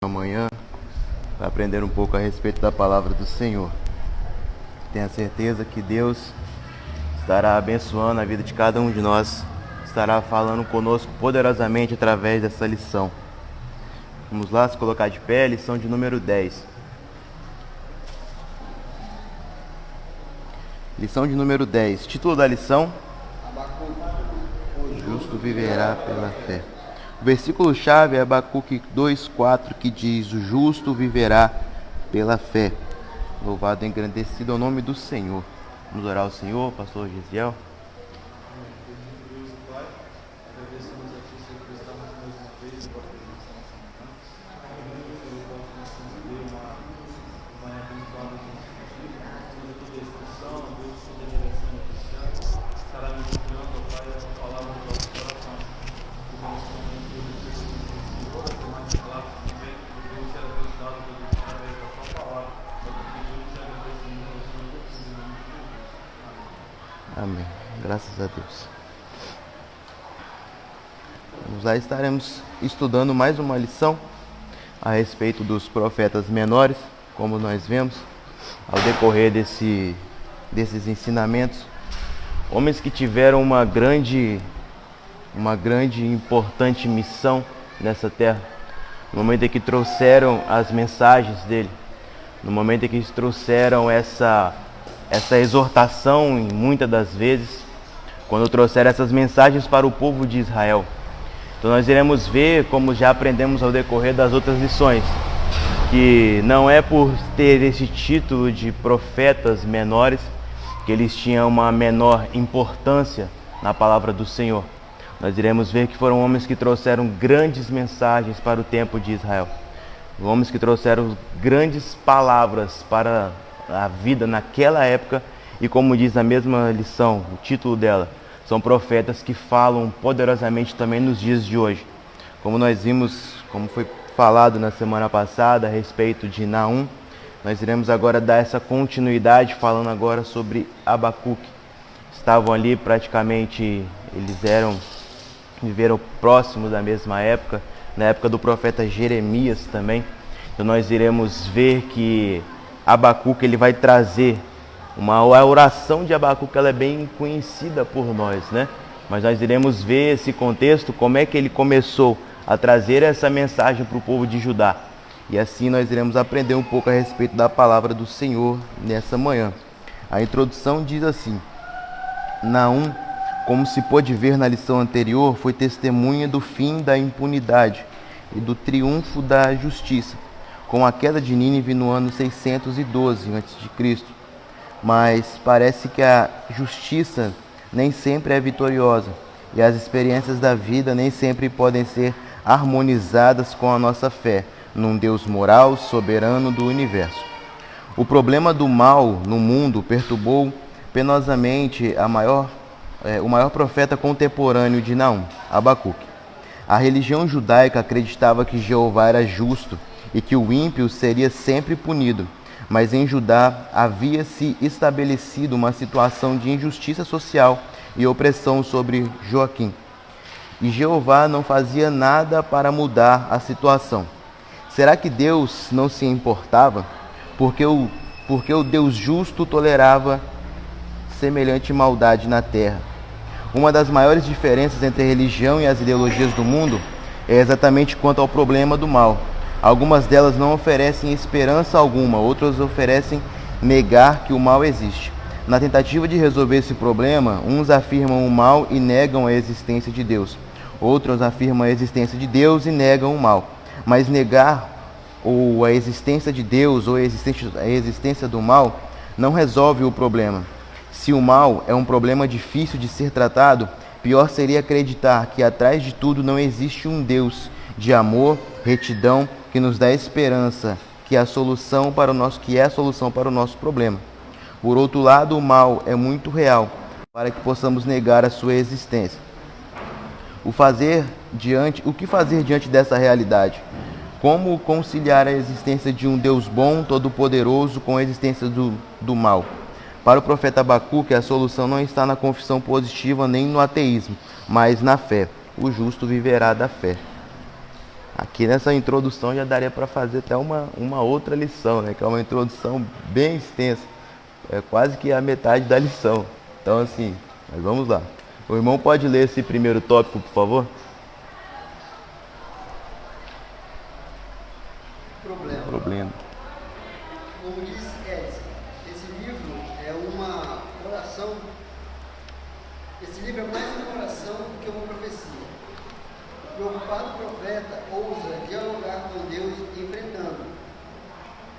Amanhã para aprender um pouco a respeito da palavra do Senhor. Tenha certeza que Deus estará abençoando a vida de cada um de nós, estará falando conosco poderosamente através dessa lição. Vamos lá, se colocar de pé, lição de número 10. Lição de número 10. Título da lição: O justo viverá pela fé. O versículo-chave é Abacuque 2,4, que diz: O justo viverá pela fé. Louvado e engrandecido é o nome do Senhor. Vamos orar ao Senhor, pastor Gisiel. Amém. Graças a Deus. Vamos lá, estaremos estudando mais uma lição a respeito dos profetas menores, como nós vemos ao decorrer desses ensinamentos. Homens que tiveram uma grande e importante missão nessa terra, no momento em que trouxeram as mensagens dele, no momento em que eles trouxeram essa exortação, muitas das vezes, quando trouxeram essas mensagens para o povo de Israel. Então nós iremos ver, como já aprendemos ao decorrer das outras lições, que não é por ter esse título de profetas menores que eles tinham uma menor importância na palavra do Senhor. Nós iremos ver que foram homens que trouxeram grandes mensagens para o tempo de Israel. Homens que trouxeram grandes palavras para a vida naquela época, e como diz a mesma lição, o título dela, são profetas que falam poderosamente também nos dias de hoje. Como nós vimos, como foi falado na semana passada a respeito de Naum, nós iremos agora dar essa continuidade, falando agora sobre Abacuque. Estavam ali praticamente, viveram próximo da mesma época, na época do profeta Jeremias também. Então nós iremos ver que Abacuque ele vai trazer a oração de Abacuque, ela é bem conhecida por nós, né? Mas nós iremos ver esse contexto, como é que ele começou a trazer essa mensagem para o povo de Judá. E assim nós iremos aprender um pouco a respeito da palavra do Senhor nessa manhã. A introdução diz assim: Naum, como se pôde ver na lição anterior, foi testemunha do fim da impunidade e do triunfo da justiça, com a queda de Nínive no ano 612 a.C. Mas parece que a justiça nem sempre é vitoriosa e as experiências da vida nem sempre podem ser harmonizadas com a nossa fé num Deus moral, soberano do universo. O problema do mal no mundo perturbou penosamente o maior profeta contemporâneo de Naum, Abacuque. A religião judaica acreditava que Jeová era justo e que o ímpio seria sempre punido, mas em Judá havia se estabelecido uma situação de injustiça social e opressão sobre Joaquim. E Jeová não fazia nada para mudar a situação. Será que Deus não se importava? Porque o Deus justo tolerava semelhante maldade na terra. Uma das maiores diferenças entre a religião e as ideologias do mundo é exatamente quanto ao problema do mal. Algumas delas não oferecem esperança alguma, outras oferecem negar que o mal existe. Na tentativa de resolver esse problema, uns afirmam o mal e negam a existência de Deus. Outros afirmam a existência de Deus e negam o mal. Mas negar a existência de Deus ou a existência do mal não resolve o problema. Se o mal é um problema difícil de ser tratado, pior seria acreditar que atrás de tudo não existe um Deus de amor, retidão, que nos dá esperança, que é a solução para o nosso problema. Por outro lado, o mal é muito real para que possamos negar a sua existência. O que fazer diante dessa realidade? Como conciliar a existência de um Deus bom, todo-poderoso, com a existência do mal? Para o profeta Abacuque, a solução não está na confissão positiva nem no ateísmo, mas na fé. O justo viverá da fé. Aqui nessa introdução já daria para fazer até uma outra lição, né? Que é uma introdução bem extensa. É quase que a metade da lição. Então assim, mas vamos lá. O irmão pode ler esse primeiro tópico, por favor? Problema. Como diz Edson, esse livro é uma oração. Esse livro é mais uma oração do que uma profecia. O preocupado profeta ousa dialogar com Deus enfrentando,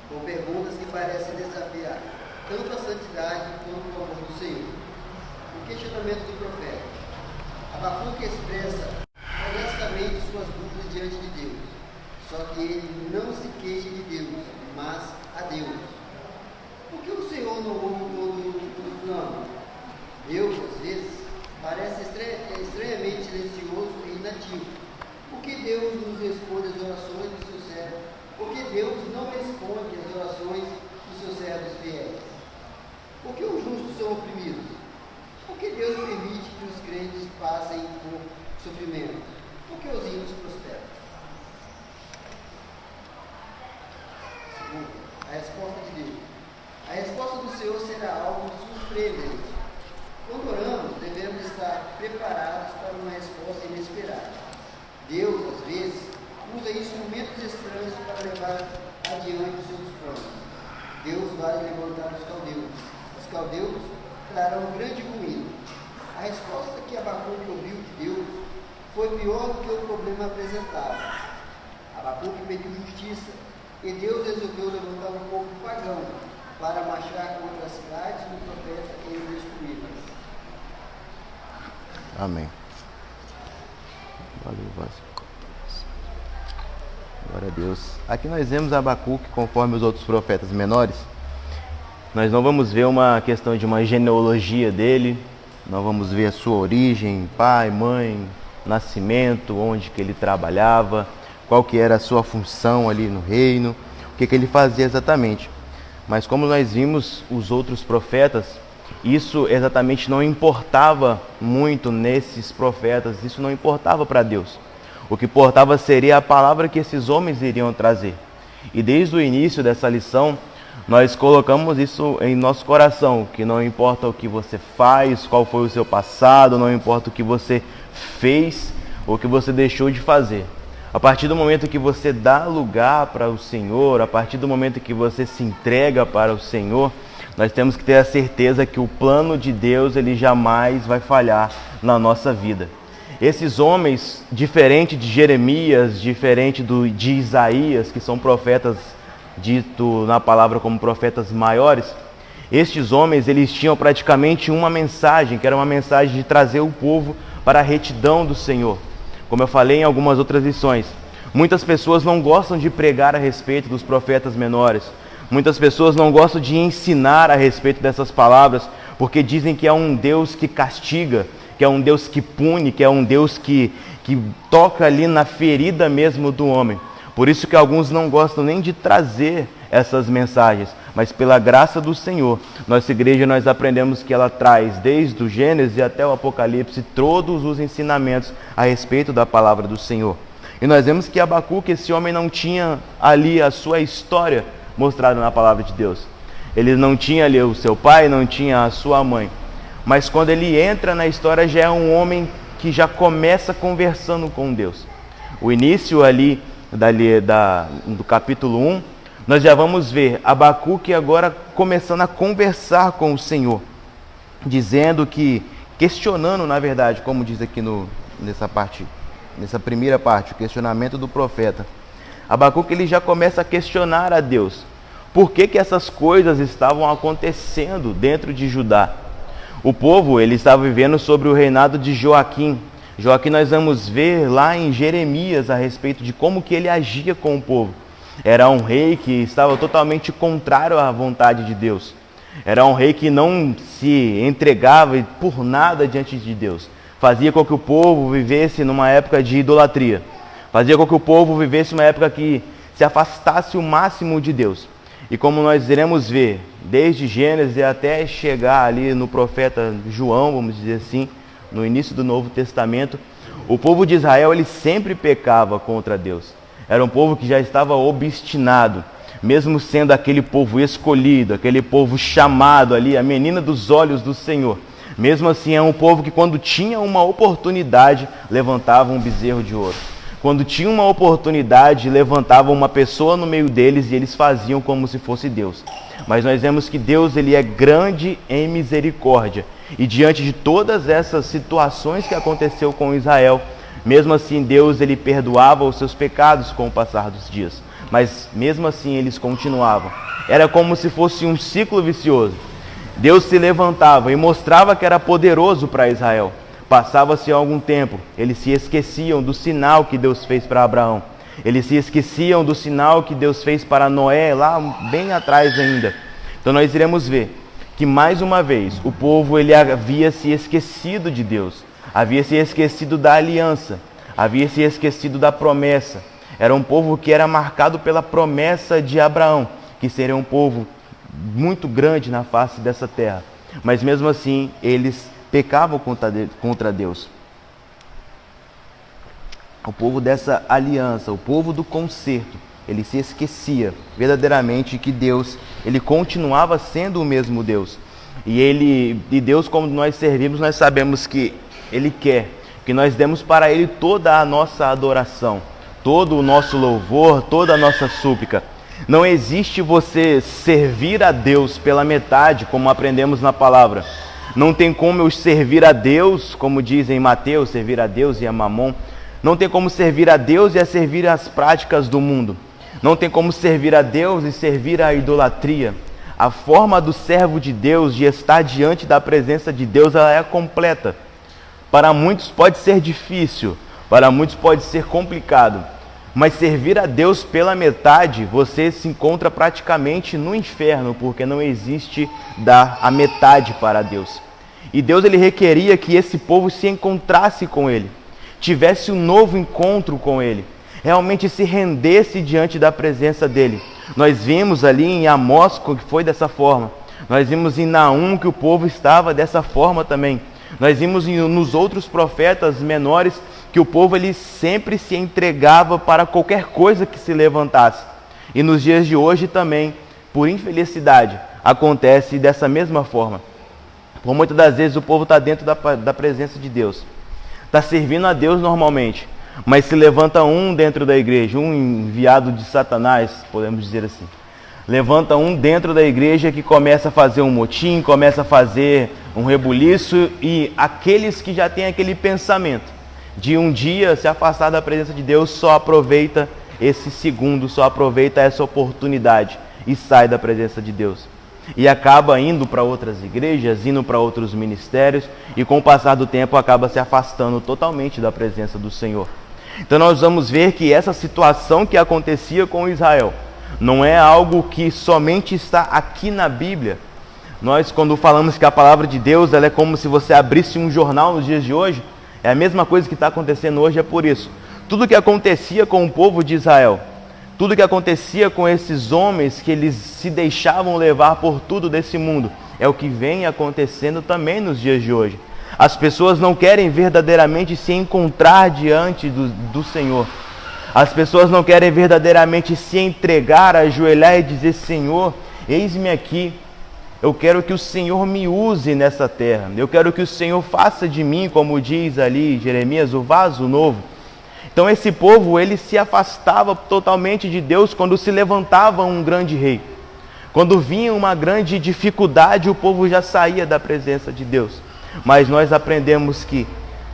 com perguntas que parecem desafiar tanto a santidade quanto o amor do Senhor. O questionamento do profeta. Abacuque expressa honestamente suas dúvidas diante de Deus. Só que ele não se queixa de Deus, mas a Deus. Por que o Senhor não ouve todo plano? Deus, às vezes, parece estranhamente silencioso e inativo. Por que Deus nos responde as orações dos seus servos? Por que Deus não responde as orações dos seus servos fiéis? Por que os justos são oprimidos? Por que Deus permite que os crentes passem por sofrimento? Por que os ímpios prosperam? A resposta de Deus. A resposta do Senhor será algo surpreendente. Quando oramos, devemos estar preparados para uma resposta inesperada. Deus, às vezes, usa instrumentos estranhos para levar adiante os seus planos. Deus vai levantar os caldeus. Os caldeus trarão grande ruína. A resposta que Abacuque ouviu de Deus foi pior do que o problema apresentado. Abacuque pediu justiça. E Deus resolveu levantar um povo pagão para marchar contra as cidades do profeta e destruí-las. Amém. Valeu, Vasco. Glória a Deus. Aqui nós vemos Abacuque conforme os outros profetas menores. Nós não vamos ver uma questão de uma genealogia dele, não vamos ver a sua origem, pai, mãe, nascimento, onde que ele trabalhava, qual que era a sua função ali no reino, o que ele fazia exatamente. Mas como nós vimos os outros profetas, isso exatamente não importava muito nesses profetas, isso não importava para Deus. O que importava seria a palavra que esses homens iriam trazer. E desde o início dessa lição, nós colocamos isso em nosso coração, que não importa o que você faz, qual foi o seu passado, não importa o que você fez ou o que você deixou de fazer. A partir do momento que você dá lugar para o Senhor, a partir do momento que você se entrega para o Senhor, nós temos que ter a certeza que o plano de Deus ele jamais vai falhar na nossa vida. Esses homens, diferente de Jeremias, diferente de Isaías, que são profetas dito na palavra como profetas maiores, estes homens eles tinham praticamente uma mensagem, que era uma mensagem de trazer o povo para a retidão do Senhor. Como eu falei em algumas outras lições, muitas pessoas não gostam de pregar a respeito dos profetas menores. Muitas pessoas não gostam de ensinar a respeito dessas palavras, porque dizem que é um Deus que castiga, que é um Deus que pune, que é um Deus que toca ali na ferida mesmo do homem. Por isso que alguns não gostam nem de trazer essas mensagens. Mas pela graça do Senhor, nossa igreja nós aprendemos que ela traz desde o Gênesis até o Apocalipse todos os ensinamentos a respeito da palavra do Senhor. E nós vemos que Abacuque, esse homem não tinha ali a sua história mostrada na palavra de Deus. Ele não tinha ali o seu pai, não tinha a sua mãe. Mas quando ele entra na história já é um homem que já começa conversando com Deus. O início ali do capítulo 1, nós já vamos ver Abacuque agora começando a conversar com o Senhor, dizendo que, questionando na verdade, como diz aqui nessa primeira parte, o questionamento do profeta. Abacuque ele já começa a questionar a Deus. Por que essas coisas estavam acontecendo dentro de Judá? O povo ele estava vivendo sobre o reinado de Joaquim. Joaquim nós vamos ver lá em Jeremias a respeito de como que ele agia com o povo. Era um rei que estava totalmente contrário à vontade de Deus. Era um rei que não se entregava por nada diante de Deus. Fazia com que o povo vivesse numa época de idolatria. Fazia com que o povo vivesse uma época que se afastasse o máximo de Deus. E como nós iremos ver, desde Gênesis até chegar ali no profeta João, vamos dizer assim, no início do Novo Testamento, o povo de Israel ele sempre pecava contra Deus. Era um povo que já estava obstinado, mesmo sendo aquele povo escolhido, aquele povo chamado ali, a menina dos olhos do Senhor. Mesmo assim, é um povo que quando tinha uma oportunidade, levantava um bezerro de ouro. Quando tinha uma oportunidade, levantava uma pessoa no meio deles e eles faziam como se fosse Deus. Mas nós vemos que Deus, ele é grande em misericórdia. E diante de todas essas situações que aconteceu com Israel, mesmo assim Deus, ele perdoava os seus pecados com o passar dos dias. Mas mesmo assim eles continuavam. Era como se fosse um ciclo vicioso. Deus se levantava e mostrava que era poderoso para Israel. Passava-se algum tempo, eles se esqueciam do sinal que Deus fez para Abraão. Eles se esqueciam do sinal que Deus fez para Noé, lá bem atrás ainda. Então nós iremos ver que mais uma vez o povo ele havia se esquecido de Deus. Havia se esquecido da aliança. Havia se esquecido da promessa. Era um povo que era marcado pela promessa de Abraão, que seria um povo muito grande na face dessa terra. Mas mesmo assim, eles pecavam contra Deus. O povo dessa aliança, o povo do concerto, ele se esquecia verdadeiramente que Deus, ele continuava sendo o mesmo Deus. E Deus, como nós servimos, nós sabemos que Ele quer que nós demos para Ele toda a nossa adoração, todo o nosso louvor, toda a nossa súplica. Não existe você servir a Deus pela metade, como aprendemos na palavra. Não tem como eu servir a Deus, como diz em Mateus, servir a Deus e a Mamon. Não tem como servir a Deus e a servir as práticas do mundo. Não tem como servir a Deus e servir a idolatria. A forma do servo de Deus de estar diante da presença de Deus, ela é completa. Para muitos pode ser difícil, para muitos pode ser complicado. Mas servir a Deus pela metade, você se encontra praticamente no inferno, porque não existe dar a metade para Deus. E Deus, ele requeria que esse povo se encontrasse com Ele, tivesse um novo encontro com Ele, realmente se rendesse diante da presença dEle. Nós vimos ali em Amós que foi dessa forma. Nós vimos em Naum que o povo estava dessa forma também. Nós vimos nos outros profetas menores que o povo ele sempre se entregava para qualquer coisa que se levantasse. E nos dias de hoje também, por infelicidade, acontece dessa mesma forma. Por muitas das vezes o povo está dentro da presença de Deus, está servindo a Deus normalmente, mas se levanta um dentro da igreja, um enviado de Satanás, podemos dizer assim. Levanta um dentro da igreja que começa a fazer um motim, começa a fazer um rebuliço, e aqueles que já têm aquele pensamento de um dia se afastar da presença de Deus, só aproveita esse segundo, só aproveita essa oportunidade e sai da presença de Deus. E acaba indo para outras igrejas, indo para outros ministérios, e com o passar do tempo acaba se afastando totalmente da presença do Senhor. Então nós vamos ver que essa situação que acontecia com Israel não é algo que somente está aqui na Bíblia. Nós, quando falamos que a palavra de Deus ela é como se você abrisse um jornal nos dias de hoje, é a mesma coisa que está acontecendo hoje, é por isso. Tudo que acontecia com o povo de Israel, tudo que acontecia com esses homens que eles se deixavam levar por tudo desse mundo, é o que vem acontecendo também nos dias de hoje. As pessoas não querem verdadeiramente se encontrar diante do Senhor. As pessoas não querem verdadeiramente se entregar, ajoelhar e dizer: Senhor, eis-me aqui. Eu quero que o Senhor me use nessa terra. Eu quero que o Senhor faça de mim, como diz ali Jeremias, o vaso novo. Então esse povo, ele se afastava totalmente de Deus quando se levantava um grande rei. Quando vinha uma grande dificuldade, o povo já saía da presença de Deus. Mas nós aprendemos que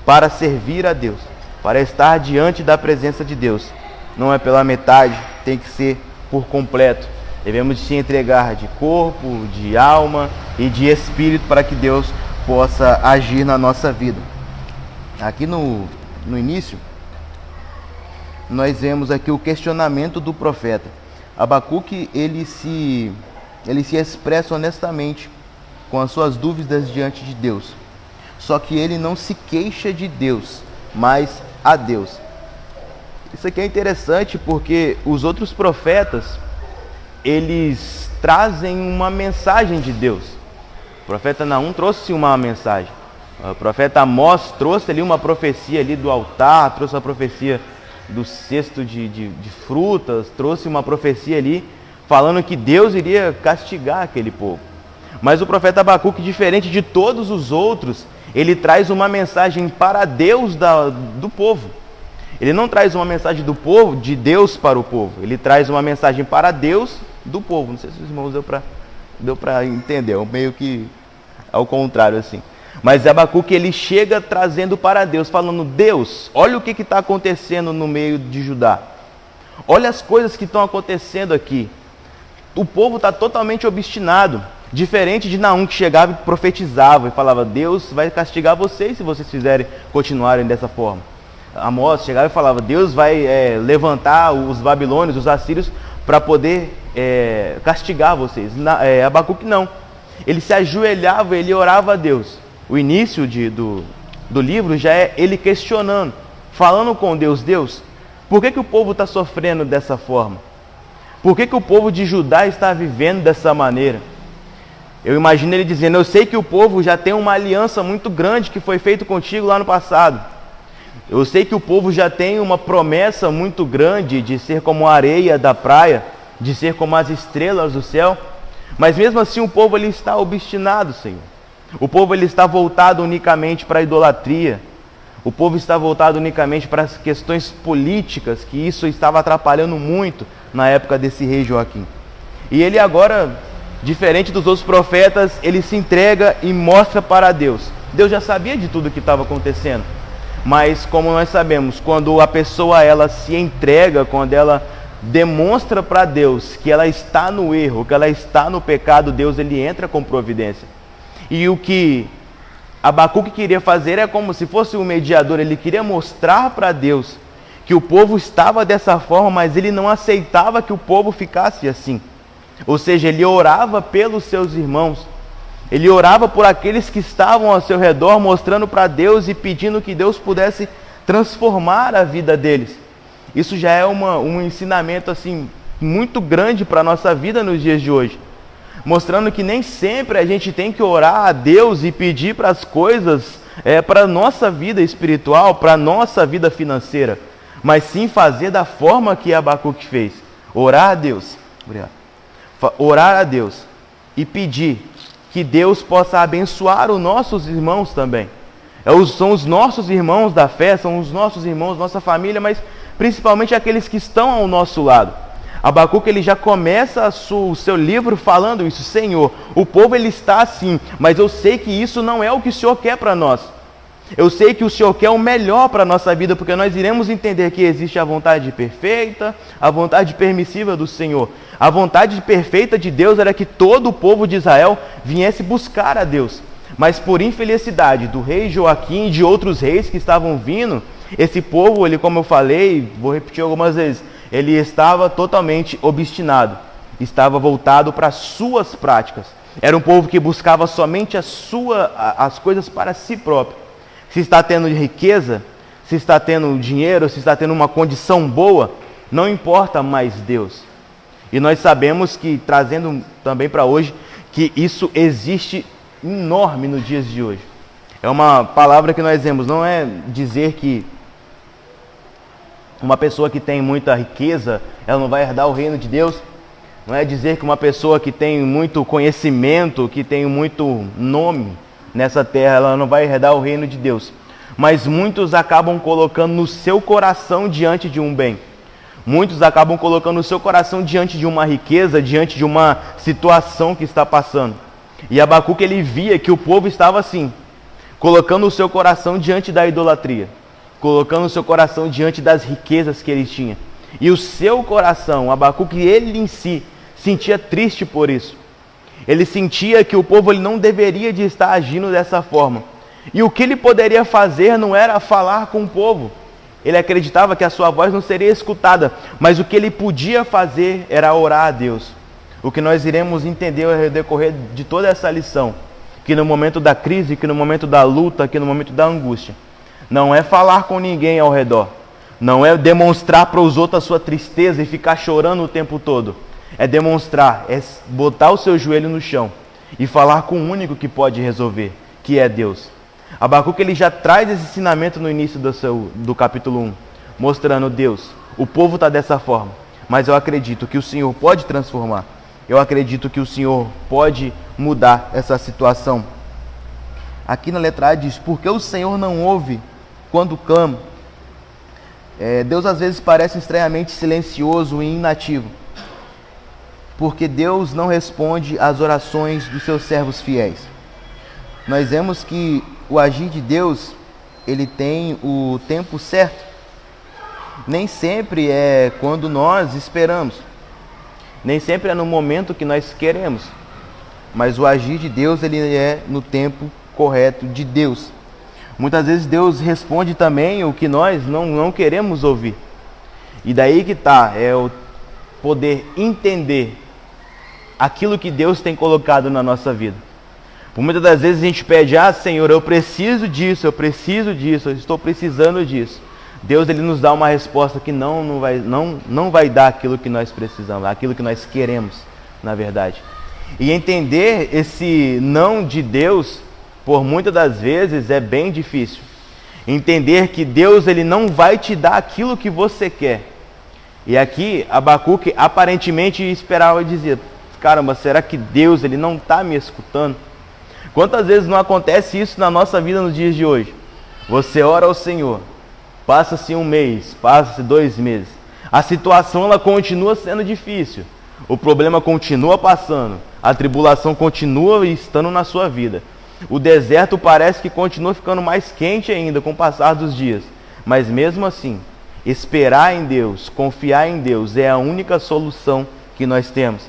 para servir a Deus, para estar diante da presença de Deus, não é pela metade, tem que ser por completo. Devemos se entregar de corpo, de alma e de espírito para que Deus possa agir na nossa vida. Aqui no início, nós vemos aqui o questionamento do profeta. Abacuque, ele se expressa honestamente com as suas dúvidas diante de Deus. Só que ele não se queixa de Deus, mas a Deus. Isso aqui é interessante porque os outros profetas, eles trazem uma mensagem de Deus. O profeta Naum trouxe uma mensagem. O profeta Amós trouxe ali uma profecia ali do altar, trouxe a profecia do cesto de frutas, trouxe uma profecia ali, falando que Deus iria castigar aquele povo. Mas o profeta Abacuque, diferente de todos os outros, ele traz uma mensagem para Deus do povo. Ele não traz uma mensagem do povo, de Deus para o povo. Ele traz uma mensagem para Deus do povo. Não sei se os irmãos deu para entender, meio que ao contrário assim. Mas Abacuque, ele chega trazendo para Deus, falando: Deus, olha o que está acontecendo no meio de Judá. Olha as coisas que estão acontecendo aqui. O povo está totalmente obstinado. Diferente de Naum, que chegava e profetizava e falava: Deus vai castigar vocês se vocês continuarem dessa forma. Amós chegava e falava: Deus vai levantar os babilônios, os assírios, para poder castigar vocês. Abacuque não. Ele se ajoelhava, ele orava a Deus. O início do livro já é ele questionando, falando com Deus: Deus, por que o povo está sofrendo dessa forma? Por que o povo de Judá está vivendo dessa maneira? Eu imagino ele dizendo: eu sei que o povo já tem uma aliança muito grande que foi feita contigo lá no passado. Eu sei que o povo já tem uma promessa muito grande de ser como a areia da praia, de ser como as estrelas do céu. Mas mesmo assim o povo ele está obstinado, Senhor. O povo ele está voltado unicamente para a idolatria. O povo está voltado unicamente para as questões políticas, que isso estava atrapalhando muito na época desse rei Joaquim. E ele agora, diferente dos outros profetas, ele se entrega e mostra para Deus. Deus já sabia de tudo o que estava acontecendo. Mas como nós sabemos, quando a pessoa ela se entrega, quando ela demonstra para Deus que ela está no erro, que ela está no pecado, Deus ele entra com providência. E o que Abacuque queria fazer é como se fosse um mediador. Ele queria mostrar para Deus que o povo estava dessa forma, mas ele não aceitava que o povo ficasse assim. Ou seja, ele orava pelos seus irmãos. Ele orava por aqueles que estavam ao seu redor, mostrando para Deus e pedindo que Deus pudesse transformar a vida deles. Isso já é um ensinamento assim muito grande para a nossa vida nos dias de hoje. Mostrando que nem sempre a gente tem que orar a Deus e pedir para as coisas para a nossa vida espiritual, para a nossa vida financeira. Mas sim fazer da forma que Abacuque fez. Orar a Deus. Obrigado. Orar a Deus e pedir que Deus possa abençoar os nossos irmãos também. São os nossos irmãos da fé, são os nossos irmãos, nossa família, mas principalmente aqueles que estão ao nosso lado. Abacuque ele já começa o seu livro falando isso: Senhor, o povo ele está assim, mas eu sei que isso não é o que o Senhor quer para nós. Eu sei que o Senhor quer o melhor para a nossa vida, porque nós iremos entender que existe a vontade perfeita, a vontade permissiva do Senhor. A vontade perfeita de Deus era que todo o povo de Israel viesse buscar a Deus. Mas por infelicidade do rei Joaquim e de outros reis que estavam vindo, esse povo, ele, como eu falei, vou repetir algumas vezes, ele estava totalmente obstinado, estava voltado para as suas práticas. Era um povo que buscava somente as coisas para si próprio. Se está tendo riqueza, se está tendo dinheiro, se está tendo uma condição boa, não importa mais Deus. E nós sabemos que, trazendo também para hoje, que isso existe enorme nos dias de hoje. É uma palavra que nós vemos, não é dizer que uma pessoa que tem muita riqueza, ela não vai herdar o reino de Deus. Não é dizer que uma pessoa que tem muito conhecimento, que tem muito nome nessa terra, ela não vai herdar o reino de Deus. Mas muitos acabam colocando no seu coração diante de um bem. Muitos acabam colocando o seu coração diante de uma riqueza, diante de uma situação que está passando. E Abacuque ele via que o povo estava assim, colocando o seu coração diante da idolatria, colocando o seu coração diante das riquezas que ele tinha. E o seu coração, Abacuque, ele em si, sentia triste por isso. Ele sentia que o povo ele não deveria de estar agindo dessa forma. E o que ele poderia fazer não era falar com o povo. Ele acreditava que a sua voz não seria escutada, mas o que ele podia fazer era orar a Deus. O que nós iremos entender ao decorrer de toda essa lição, que no momento da crise, que no momento da luta, que no momento da angústia, não é falar com ninguém ao redor, não é demonstrar para os outros a sua tristeza e ficar chorando o tempo todo. É demonstrar, é botar o seu joelho no chão e falar com o único que pode resolver, que é Deus. Abacuque ele já traz esse ensinamento no início do capítulo 1. mostrando: Deus, o povo está dessa forma, mas eu acredito que o Senhor pode transformar. Eu acredito que o Senhor pode mudar essa situação. Aqui na letra A diz: porque o Senhor não ouve quando clamo. Deus às vezes parece estranhamente silencioso e inativo, porque Deus não responde às orações dos seus servos fiéis. Nós vemos que o agir de Deus, ele tem o tempo certo. Nem sempre é quando nós esperamos, nem sempre é no momento que nós queremos, mas o agir de Deus, ele é no tempo correto de Deus. Muitas vezes Deus responde também o que nós não queremos ouvir. E daí que está, o poder entender aquilo que Deus tem colocado na nossa vida. Por muitas das vezes a gente pede: Senhor, eu preciso disso, eu estou precisando disso. Deus, ele nos dá uma resposta que não vai dar aquilo que nós precisamos, aquilo que nós queremos, na verdade. E entender esse não de Deus, por muitas das vezes, é bem difícil. Entender que Deus, ele não vai te dar aquilo que você quer. E aqui, Abacuque aparentemente esperava e dizia: caramba, será que Deus, ele não está me escutando? Quantas vezes não acontece isso na nossa vida nos dias de hoje? Você ora ao Senhor, passa-se 1 mês, passa-se 2 meses. A situação, ela continua sendo difícil. O problema continua passando. A tribulação continua estando na sua vida. O deserto parece que continua ficando mais quente ainda com o passar dos dias. Mas mesmo assim, esperar em Deus, confiar em Deus é a única solução que nós temos.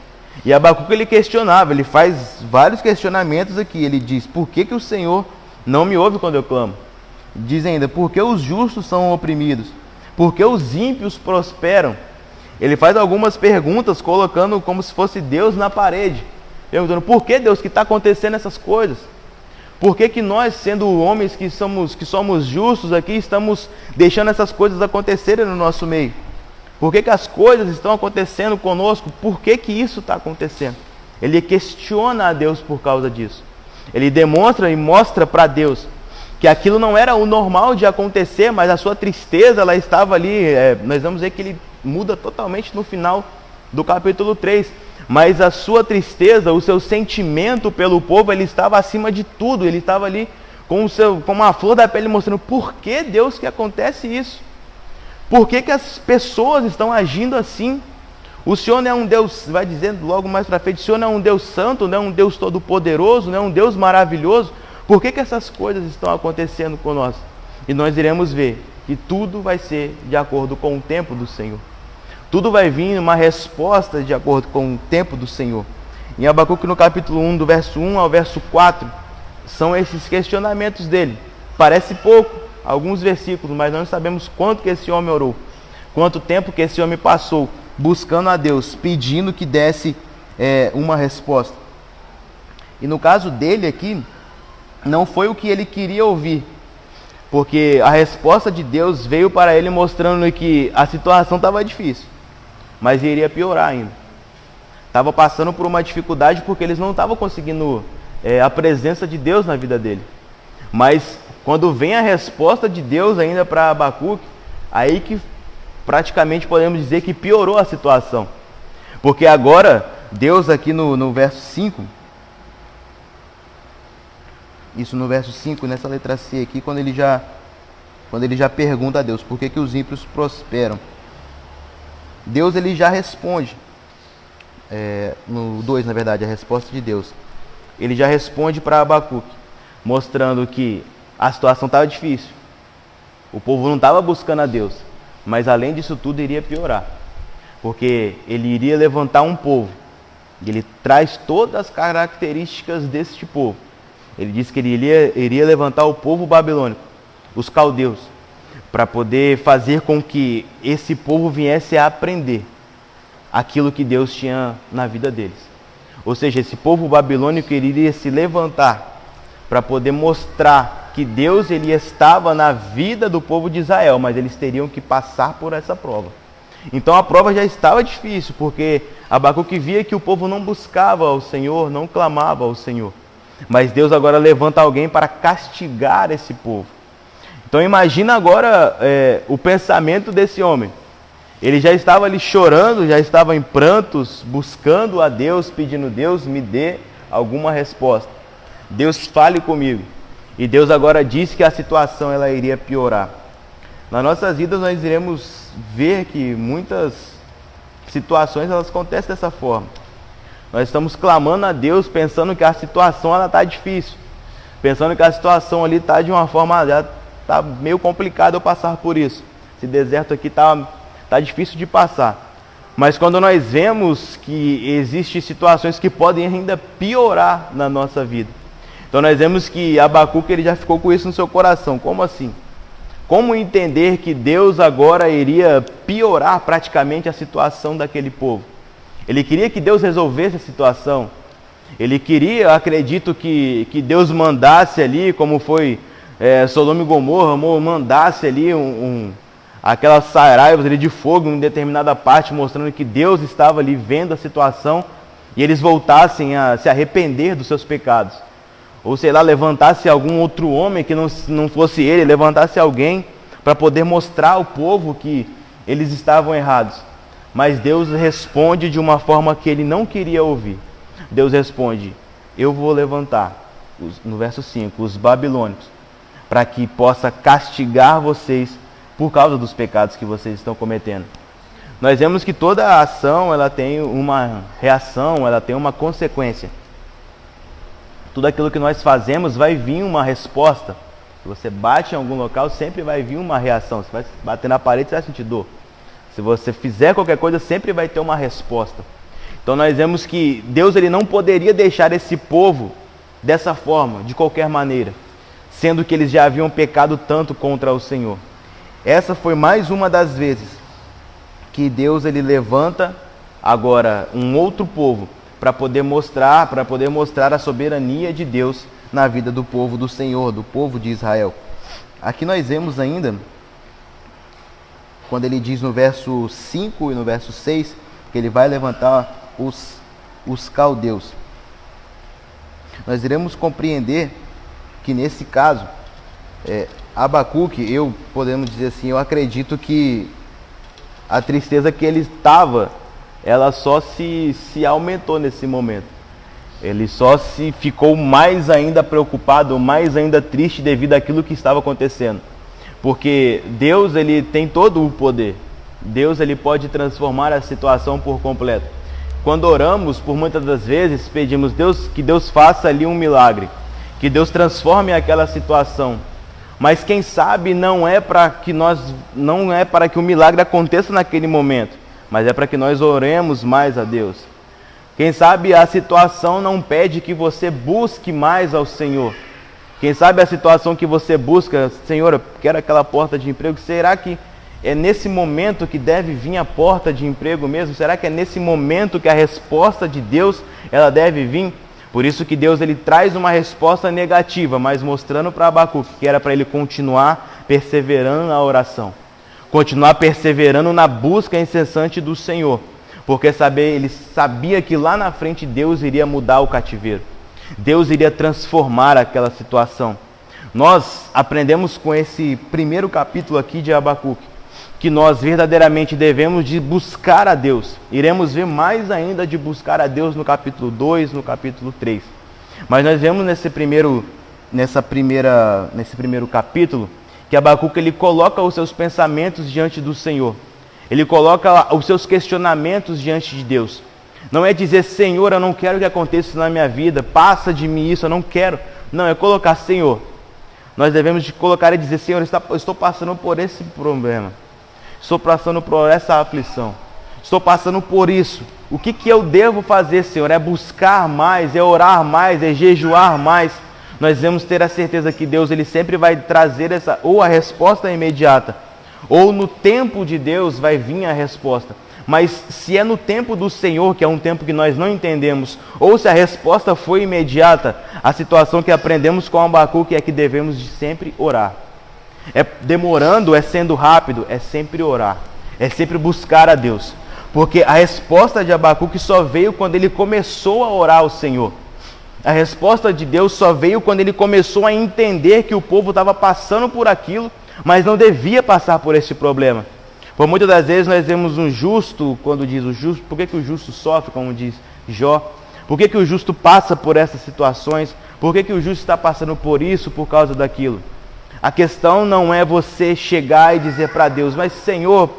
E Abacuque, ele questionava, ele faz vários questionamentos aqui. Ele diz: por que o Senhor não me ouve quando eu clamo? Diz ainda: por que os justos são oprimidos? Por que os ímpios prosperam? Ele faz algumas perguntas, colocando como se fosse Deus na parede, perguntando: por que, Deus, que está acontecendo essas coisas? Por que nós, sendo homens que somos justos aqui, estamos deixando essas coisas acontecerem no nosso meio? Por que as coisas estão acontecendo conosco? Por que isso está acontecendo? Ele questiona a Deus por causa disso. Ele demonstra e mostra para Deus que aquilo não era o normal de acontecer, mas a sua tristeza, ela estava ali. Nós vamos ver que ele muda totalmente no final do capítulo 3. Mas a sua tristeza, o seu sentimento pelo povo, ele estava acima de tudo. Ele estava ali com uma flor da pele, mostrando: por que, Deus, que acontece isso? Por que as pessoas estão agindo assim? O Senhor não é um Deus, vai dizendo logo mais para frente, o Senhor não é um Deus santo, não é um Deus todo-poderoso, não é um Deus maravilhoso. Por que essas coisas estão acontecendo conosco? E nós iremos ver que tudo vai ser de acordo com o tempo do Senhor. Tudo vai vir uma resposta de acordo com o tempo do Senhor. Em Abacuque, no capítulo 1, do verso 1 ao verso 4, são esses questionamentos dele. Parece pouco, alguns versículos, mas nós sabemos quanto que esse homem orou, quanto tempo que esse homem passou buscando a Deus, pedindo que desse uma resposta. E no caso dele aqui, não foi o que ele queria ouvir, porque a resposta de Deus veio para ele mostrando que a situação estava difícil, mas iria piorar ainda. Estava passando por uma dificuldade porque eles não estavam conseguindo a presença de Deus na vida dele. Mas quando vem a resposta de Deus ainda para Abacuque, aí que praticamente podemos dizer que piorou a situação. Porque agora, Deus aqui no verso 5, isso no verso 5, nessa letra C aqui, quando ele já pergunta a Deus: por que os ímpios prosperam? Deus, ele já responde, no 2, na verdade, a resposta de Deus. Ele já responde para Abacuque, mostrando que a situação estava difícil. O povo não estava buscando a Deus, mas além disso tudo iria piorar. Porque ele iria levantar um povo, e ele traz todas as características deste povo. Ele diz que ele iria levantar o povo babilônico, os caldeus, para poder fazer com que esse povo viesse a aprender aquilo que Deus tinha na vida deles. Ou seja, esse povo babilônico iria se levantar para poder mostrar que Deus, ele estava na vida do povo de Israel, mas eles teriam que passar por essa prova. Então a prova já estava difícil, porque Abacuque via que o povo não buscava ao Senhor, não clamava ao Senhor. Mas Deus agora levanta alguém para castigar esse povo. Então Então imagina agora o pensamento desse homem. Ele já estava ali chorando, já estava em prantos, buscando a Deus, pedindo: Deus, me dê alguma resposta. Deus, fale comigo. E Deus agora disse que a situação ela iria piorar. Nas nossas vidas nós iremos ver que muitas situações elas acontecem dessa forma. Nós estamos clamando a Deus pensando que a situação ela está difícil. Pensando que a situação ali está de uma forma, já está meio complicado eu passar por isso. Esse deserto aqui está difícil de passar. Mas quando nós vemos que existem situações que podem ainda piorar na nossa vida. Então nós vemos que Abacuque ele já ficou com isso no seu coração. Como assim? Como entender que Deus agora iria piorar praticamente a situação daquele povo? Ele queria que Deus resolvesse a situação. Ele queria, acredito que Deus mandasse ali, como foi Sodoma e Gomorra, mandasse ali aquelas saraivas ali de fogo em determinada parte, mostrando que Deus estava ali vendo a situação e eles voltassem a se arrepender dos seus pecados. Ou sei lá, levantasse algum outro homem que não fosse ele, levantasse alguém para poder mostrar ao povo que eles estavam errados. Mas Deus responde de uma forma que ele não queria ouvir. Deus responde: eu vou levantar, no verso 5, os babilônicos, para que possa castigar vocês por causa dos pecados que vocês estão cometendo. Nós vemos que toda ação ela tem uma reação, ela tem uma consequência. Tudo aquilo que nós fazemos vai vir uma resposta. Se você bate em algum local, sempre vai vir uma reação. Você vai bater na parede, você vai sentir dor. Se você fizer qualquer coisa, sempre vai ter uma resposta. Então nós vemos que Deus ele não poderia deixar esse povo dessa forma, de qualquer maneira, sendo que eles já haviam pecado tanto contra o Senhor. Essa foi mais uma das vezes que Deus ele levanta agora um outro povo para poder mostrar a soberania de Deus na vida do povo do Senhor, do povo de Israel. Aqui nós vemos ainda, quando ele diz no verso 5 e no verso 6, que ele vai levantar os caldeus. Nós iremos compreender que nesse caso, Abacuque, podemos dizer assim, eu acredito que a tristeza que ele estava, ela só se aumentou nesse momento. Ele só se ficou mais ainda preocupado, mais ainda triste devido àquilo que estava acontecendo. Porque Deus ele tem todo o poder. Deus ele pode transformar a situação por completo. Quando oramos, por muitas das vezes, pedimos que Deus faça ali um milagre. Que Deus transforme aquela situação. Mas quem sabe não é para que o milagre aconteça naquele momento, mas é para que nós oremos mais a Deus. Quem sabe a situação não pede que você busque mais ao Senhor. Quem sabe a situação que você busca: Senhor, eu quero aquela porta de emprego. Será que é nesse momento que deve vir a porta de emprego mesmo? Será que é nesse momento que a resposta de Deus ela deve vir? Por isso que Deus ele traz uma resposta negativa, mas mostrando para Abacuque que era para ele continuar perseverando na oração. Continuar perseverando na busca incessante do Senhor. Porque ele sabia que lá na frente Deus iria mudar o cativeiro. Deus iria transformar aquela situação. Nós aprendemos com esse primeiro capítulo aqui de Abacuque que nós verdadeiramente devemos de buscar a Deus. Iremos ver mais ainda de buscar a Deus no capítulo 2, no capítulo 3. Mas nós vemos nesse primeiro capítulo que Abacuque ele coloca os seus pensamentos diante do Senhor. Ele coloca os seus questionamentos diante de Deus. Não é dizer: Senhor, eu não quero que aconteça isso na minha vida, passa de mim isso, eu não quero. Não, é colocar: Senhor. Nós devemos de colocar e dizer: Senhor, eu estou passando por esse problema. Estou passando por essa aflição. Estou passando por isso. O que eu devo fazer, Senhor? É buscar mais, é orar mais, é jejuar mais. Nós devemos ter a certeza que Deus ele sempre vai trazer ou a resposta imediata, ou no tempo de Deus vai vir a resposta. Mas se é no tempo do Senhor, que é um tempo que nós não entendemos, ou se a resposta foi imediata, a situação que aprendemos com Abacuque é que devemos de sempre orar. É demorando, é sendo rápido, é sempre orar, é sempre buscar a Deus. Porque a resposta de Abacuque só veio quando ele começou a orar ao Senhor. A resposta de Deus só veio quando ele começou a entender que o povo estava passando por aquilo, mas não devia passar por esse problema. Por muitas das vezes nós vemos um justo, quando diz o justo, por que o justo sofre, como diz Jó? Por que o justo passa por essas situações? Por que o justo está passando por isso, por causa daquilo? A questão não é você chegar e dizer para Deus, mas Senhor,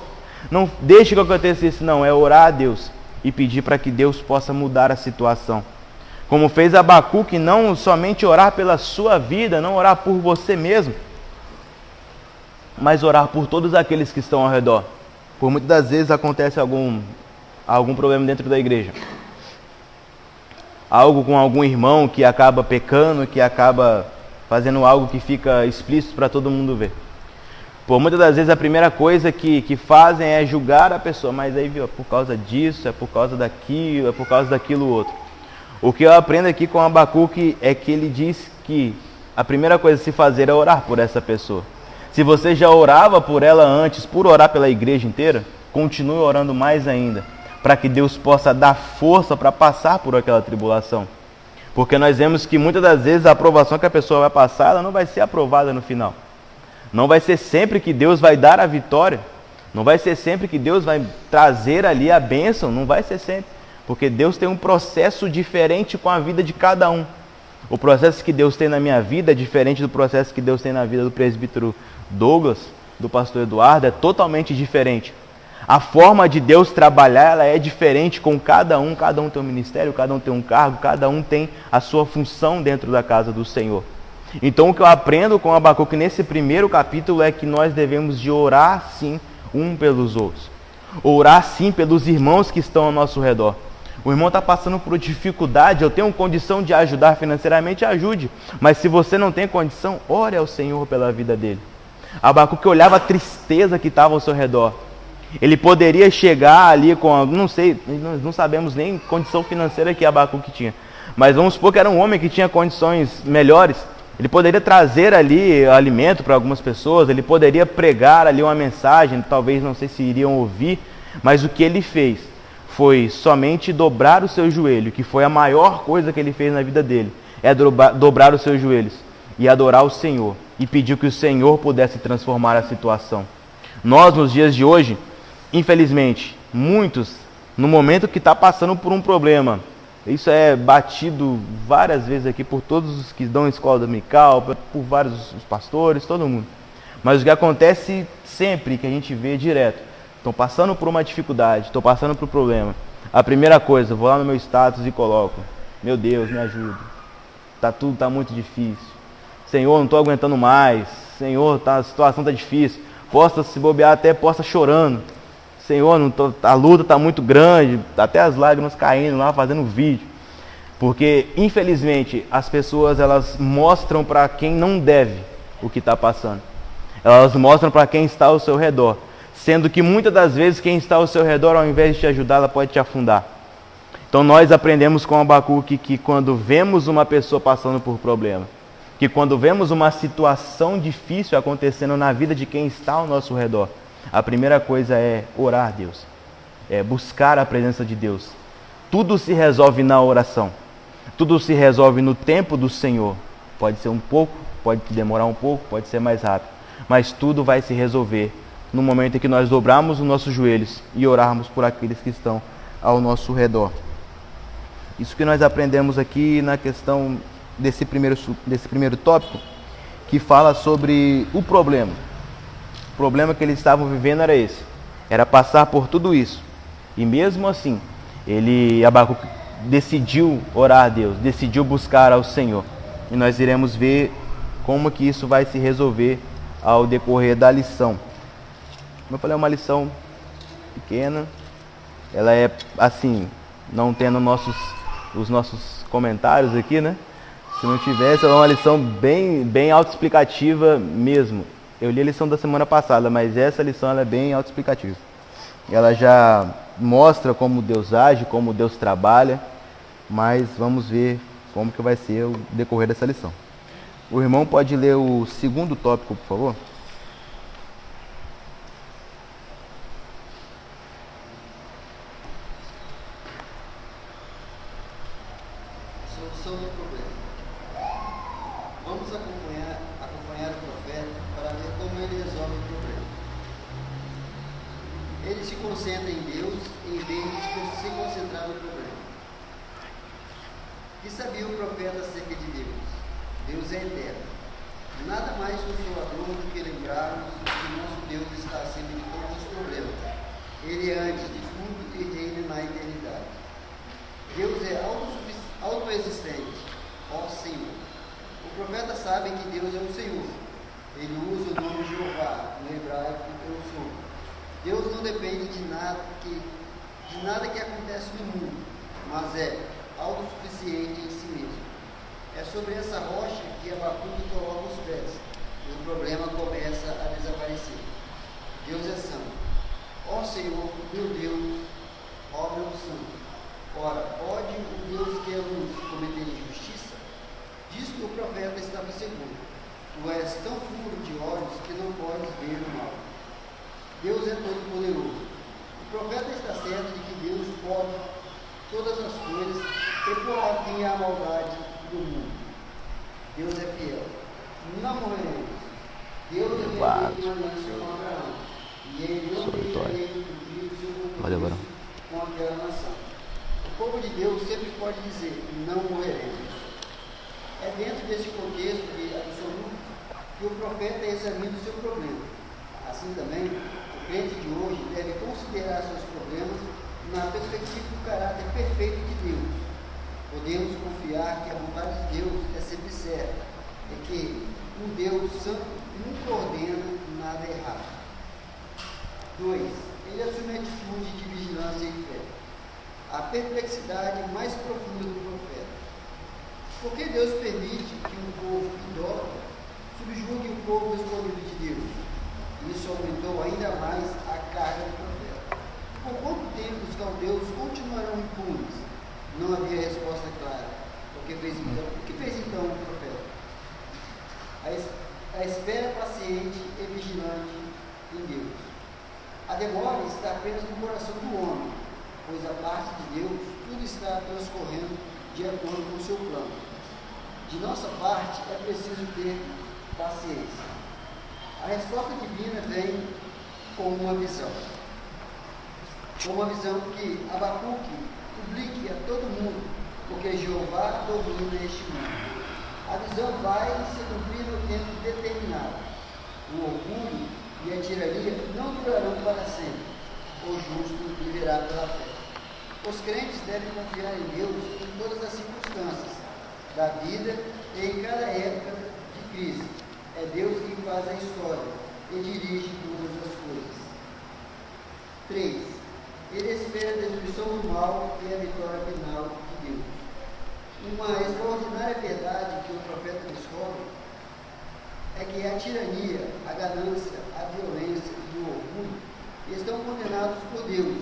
não deixe que aconteça isso, não. É orar a Deus e pedir para que Deus possa mudar a situação. Como fez Abacuque, não somente orar pela sua vida, não orar por você mesmo, mas orar por todos aqueles que estão ao redor. Por muitas das vezes acontece algum problema dentro da igreja. Algo com algum irmão que acaba pecando, que acaba fazendo algo que fica explícito para todo mundo ver. Por muitas das vezes a primeira coisa que fazem é julgar a pessoa, mas aí viu, é por causa disso, é por causa daquilo, é por causa daquilo outro. O que eu aprendo aqui com Abacuque é que ele diz que a primeira coisa a se fazer é orar por essa pessoa. Se você já orava por ela antes, por orar pela igreja inteira, continue orando mais ainda, para que Deus possa dar força para passar por aquela tribulação. Porque nós vemos que muitas das vezes a aprovação que a pessoa vai passar, ela não vai ser aprovada no final. Não vai ser sempre que Deus vai dar a vitória. Não vai ser sempre que Deus vai trazer ali a bênção. Não vai ser sempre. Porque Deus tem um processo diferente com a vida de cada um. O processo que Deus tem na minha vida é diferente do processo que Deus tem na vida do presbítero Douglas, do pastor Eduardo, é totalmente diferente. A forma de Deus trabalhar, ela é diferente com cada um tem um ministério, cada um tem um cargo, cada um tem a sua função dentro da casa do Senhor. Então o que eu aprendo com Abacuque nesse primeiro capítulo é que nós devemos de orar sim um pelos outros. Orar sim pelos irmãos que estão ao nosso redor. O irmão está passando por dificuldade, eu tenho condição de ajudar financeiramente, ajude. Mas se você não tem condição, ore ao Senhor pela vida dele. Abacuque olhava a tristeza que estava ao seu redor. Ele poderia chegar ali com, não sei, nós não sabemos nem condição financeira que Abacuque tinha. Mas vamos supor que era um homem que tinha condições melhores. Ele poderia trazer ali alimento para algumas pessoas, ele poderia pregar ali uma mensagem, talvez não sei se iriam ouvir, mas o que ele fez foi somente dobrar o seu joelho, que foi a maior coisa que ele fez na vida dele, é dobrar os seus joelhos e adorar o Senhor, e pedir que o Senhor pudesse transformar a situação. Nós, nos dias de hoje, infelizmente, muitos, no momento que está passando por um problema, isso é batido várias vezes aqui por todos os que dão escola dominical, por vários os pastores, todo mundo. Mas o que acontece sempre, que a gente vê direto, estão passando por uma dificuldade, estão passando por um problema. A primeira coisa, vou lá no meu status e coloco, meu Deus, me ajuda. Tudo está muito difícil. Senhor, não estou aguentando mais. Senhor, a situação está difícil. Possa se bobear, até possa chorando. Senhor, a luta está muito grande, até as lágrimas caindo lá, fazendo vídeo. Porque, infelizmente, as pessoas elas mostram para quem não deve o que está passando. Elas mostram para quem está ao seu redor. Sendo que muitas das vezes quem está ao seu redor, ao invés de te ajudar, ela pode te afundar. Então nós aprendemos com Abacuque que quando vemos uma pessoa passando por problema, que quando vemos uma situação difícil acontecendo na vida de quem está ao nosso redor, a primeira coisa é orar a Deus, é buscar a presença de Deus. Tudo se resolve na oração, tudo se resolve no tempo do Senhor. Pode ser um pouco, pode demorar um pouco, pode ser mais rápido, mas tudo vai se resolver no momento em que nós dobrarmos os nossos joelhos e orarmos por aqueles que estão ao nosso redor. Isso que nós aprendemos aqui na questão desse primeiro tópico, que fala sobre o problema. O problema que eles estavam vivendo era esse, era passar por tudo isso. E mesmo assim, Abacuque decidiu orar a Deus, decidiu buscar ao Senhor. E nós iremos ver como que isso vai se resolver ao decorrer da lição. Como eu falei, é uma lição pequena, ela é assim, não tendo os nossos comentários aqui, né? Se não tivesse, ela é uma lição bem autoexplicativa mesmo. Eu li a lição da semana passada, mas essa lição ela é bem autoexplicativa. Ela já mostra como Deus age, como Deus trabalha, mas vamos ver como que vai ser o decorrer dessa lição. O irmão pode ler o segundo tópico, por favor? Solução do problema. Vamos acompanhar acompanhar o profeta para ver como ele resolve o problema. Ele se concentra em Deus em vez de se concentrar no problema. Que sabia o profeta acerca de Deus? Deus é eterno. Nada mais consolador do que lembrarmos que nosso Deus está acima de todos os problemas. Ele é antes de tudo e reina na eternidade. Deus é autoexistente, ó Senhor. O profeta sabe que Deus é o Senhor. Ele usa o nome Jeová, no hebraico eu sou. Deus não depende de nada que acontece no mundo, mas é autossuficiente em si mesmo. É sobre essa rocha que Abacuque coloca os pés e o problema começa a desaparecer. Deus é santo. Ó Senhor, meu Deus, ó meu santo. Ora, pode o Deus que é luz cometer injustiça? Disto o profeta estava seguro. Tu és tão puro de olhos que não podes ver o mal. Deus é todo-poderoso. O profeta está certo de que Deus pode todas as coisas e por fim a maldade do mundo. Deus é fiel. Não morreremos. Deus é fiel uma aliança com Abraão. E ele não deixará ele cumprir o seu compromisso com aquela nação. O povo de Deus sempre pode dizer, não morreremos. É dentro desse contexto de absoluto que o profeta examina o seu problema. Assim também, o crente de hoje deve considerar seus problemas na perspectiva do caráter perfeito de Deus. Podemos confiar que a vontade de Deus é sempre certa, e que um Deus santo nunca ordena nada errado. 2. Ele assume a atitude de vigilância e fé. A perplexidade mais profunda do profeta. Por que Deus permite que um povo idólatra subjugue o povo escolhido de Deus? Isso aumentou ainda mais a carga do profeta. Por quanto tempo os caldeus continuarão impunes? Não havia resposta clara. O que fez então o profeta? A espera paciente e vigilante em Deus. A demora está apenas no coração do homem, pois a parte de Deus tudo está transcorrendo de acordo com o seu plano. De nossa parte é preciso ter paciência. A resposta divina vem com uma visão. Com uma visão que Abacuque publique a todo mundo, porque Jeová domina este mundo. A visão vai se cumprir no tempo determinado. O orgulho e a tirania não durarão para sempre. O justo viverá pela fé. Os crentes devem confiar em Deus em todas as circunstâncias da vida e em cada época de crise. É Deus quem faz a história e dirige todas as coisas. 3. Ele espera a destruição do mal e a vitória final de Deus. Uma extraordinária verdade que o profeta descobre é que a tirania, a ganância, a violência e o orgulho estão condenados por Deus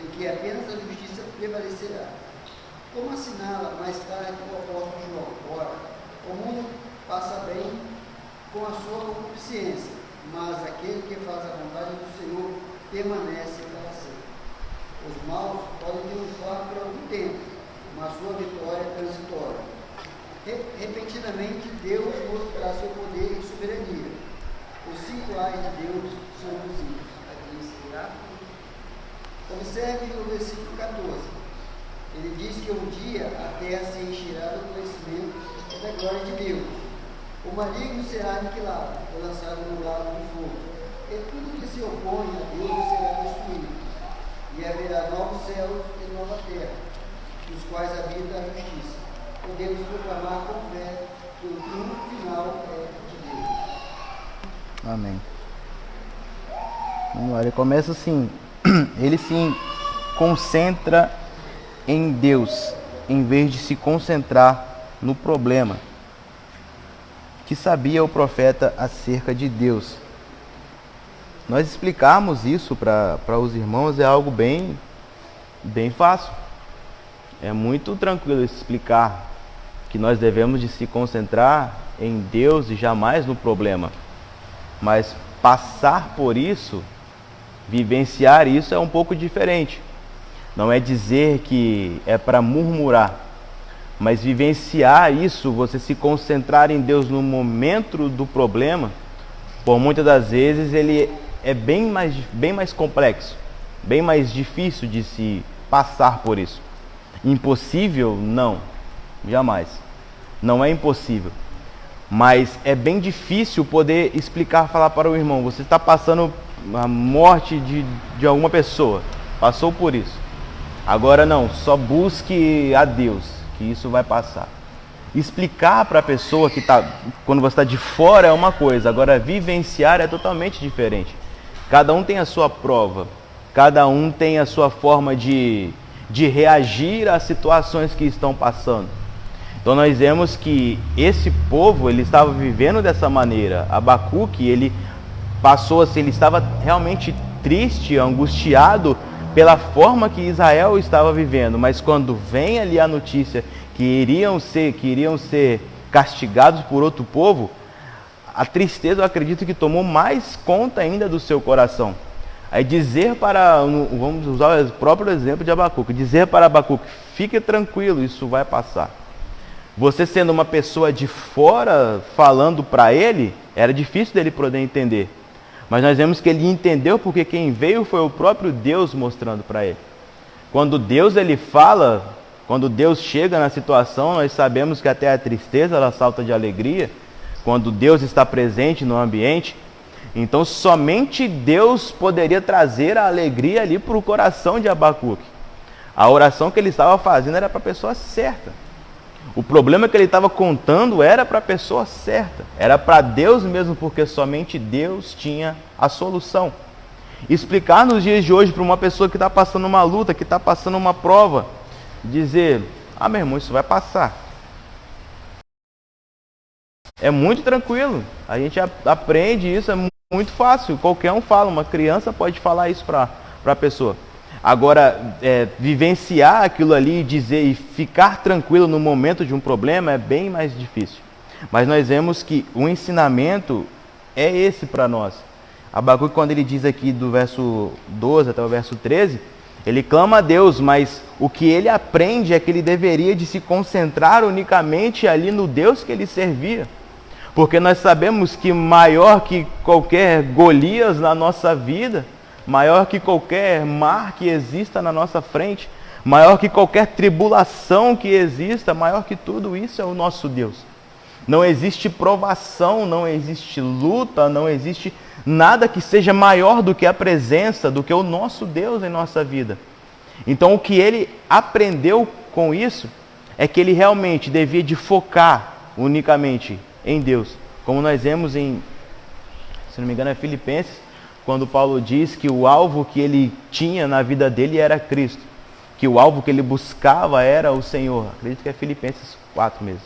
e que apenas a justiça prevalecerá. Como assinala mais tarde o apóstolo João, ora, o mundo passa bem com a sua concupiscência, mas aquele que faz a vontade do Senhor permanece para sempre. Os maus podem triunfar por algum tempo, mas sua vitória é transitória. Repentinamente, Deus mostrará seu poder e soberania. Os 5 ais de Deus são visíveis. Aqui nesse gráfico. Observe o versículo 14. Ele diz que um dia a terra se encherá do conhecimento da glória de Deus. O maligno será aniquilado, lançado no lago do fogo. E tudo que se opõe a Deus será destruído. E haverá novos céus e nova terra, nos quais habita a justiça. Podemos proclamar com fé que o triunfo final é de Deus. Amém. Vamos lá, ele começa assim, ele se concentra em Deus, em vez de se concentrar no problema. Que sabia o profeta acerca de Deus? Nós explicarmos isso para os irmãos é algo bem fácil. É muito tranquilo explicar que nós devemos de se concentrar em Deus e jamais no problema. Mas passar por isso, vivenciar isso é um pouco diferente. Não é dizer que é para murmurar, Mas vivenciar isso, você se concentrar em Deus no momento do problema, por muitas das vezes ele é bem mais complexo, bem mais difícil de se passar por isso. Impossível? Não, jamais. Não é impossível. Mas é bem difícil poder explicar, falar para o irmão, você está passando a morte de alguma pessoa, passou por isso. Agora não, só busque a Deus, que isso vai passar. Explicar para a pessoa que está, quando você está de fora é uma coisa, agora vivenciar é totalmente diferente. Cada um tem a sua prova, cada um tem a sua forma de reagir às situações que estão passando. Então nós vemos que esse povo, ele estava vivendo dessa maneira. Abacuque, ele passou assim, ele estava realmente triste, angustiado pela forma que Israel estava vivendo. Mas quando vem ali a notícia que iriam ser castigados por outro povo, a tristeza, eu acredito que tomou mais conta ainda do seu coração. Aí dizer para, vamos usar o próprio exemplo de Abacuque, dizer para Abacuque, fique tranquilo, isso vai passar. Você sendo uma pessoa de fora falando para ele, era difícil dele poder entender. Mas nós vemos que ele entendeu porque quem veio foi o próprio Deus mostrando para ele. Quando Deus ele fala, quando Deus chega na situação, nós sabemos que até a tristeza ela salta de alegria. Quando Deus está presente no ambiente, então somente Deus poderia trazer a alegria ali para o coração de Abacuque. A oração que ele estava fazendo era para a pessoa certa. O problema que ele estava contando era para a pessoa certa. Era para Deus mesmo, porque somente Deus tinha a solução. Explicar nos dias de hoje para uma pessoa que está passando uma luta, que está passando uma prova, dizer, meu irmão, isso vai passar. É muito tranquilo. A gente aprende isso, é muito fácil. Qualquer um fala, uma criança pode falar isso para a pessoa. Agora, vivenciar aquilo ali, dizer e ficar tranquilo no momento de um problema é bem mais difícil. Mas nós vemos que o ensinamento é esse para nós. Abacuque, quando ele diz aqui do verso 12 até o verso 13, ele clama a Deus, mas o que ele aprende é que ele deveria de se concentrar unicamente ali no Deus que ele servia. Porque nós sabemos que maior que qualquer Golias na nossa vida, maior que qualquer mar que exista na nossa frente, maior que qualquer tribulação que exista, maior que tudo isso é o nosso Deus. Não existe provação, não existe luta, não existe nada que seja maior do que a presença, do que o nosso Deus em nossa vida. Então o que ele aprendeu com isso é que ele realmente devia de focar unicamente em Deus. Como nós vemos em, se não me engano é Filipenses, quando Paulo diz que o alvo que ele tinha na vida dele era Cristo, que o alvo que ele buscava era o Senhor. Acredito que é Filipenses 4 mesmo.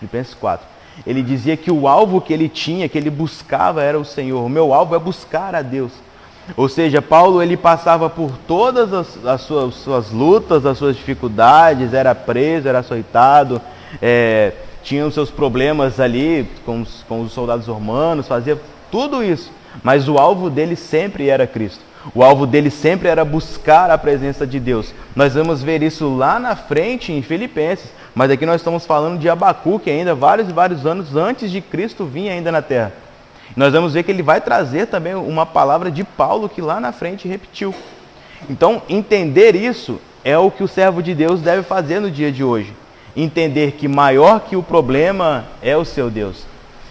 Filipenses 4. Ele dizia que o alvo que ele tinha, que ele buscava era o Senhor. O meu alvo é buscar a Deus. Ou seja, Paulo ele passava por todas as suas lutas, as suas dificuldades, era preso, era açoitado, tinha os seus problemas ali com os soldados romanos, fazia tudo isso. Mas o alvo dele sempre era Cristo. O alvo dele sempre era buscar a presença de Deus. Nós vamos ver isso lá na frente em Filipenses. Mas aqui nós estamos falando de Abacuque ainda vários e vários anos antes de Cristo vir ainda na terra. Nós vamos ver que ele vai trazer também uma palavra de Paulo que lá na frente repetiu. Então, entender isso é o que o servo de Deus deve fazer no dia de hoje. Entender que maior que o problema é o seu Deus.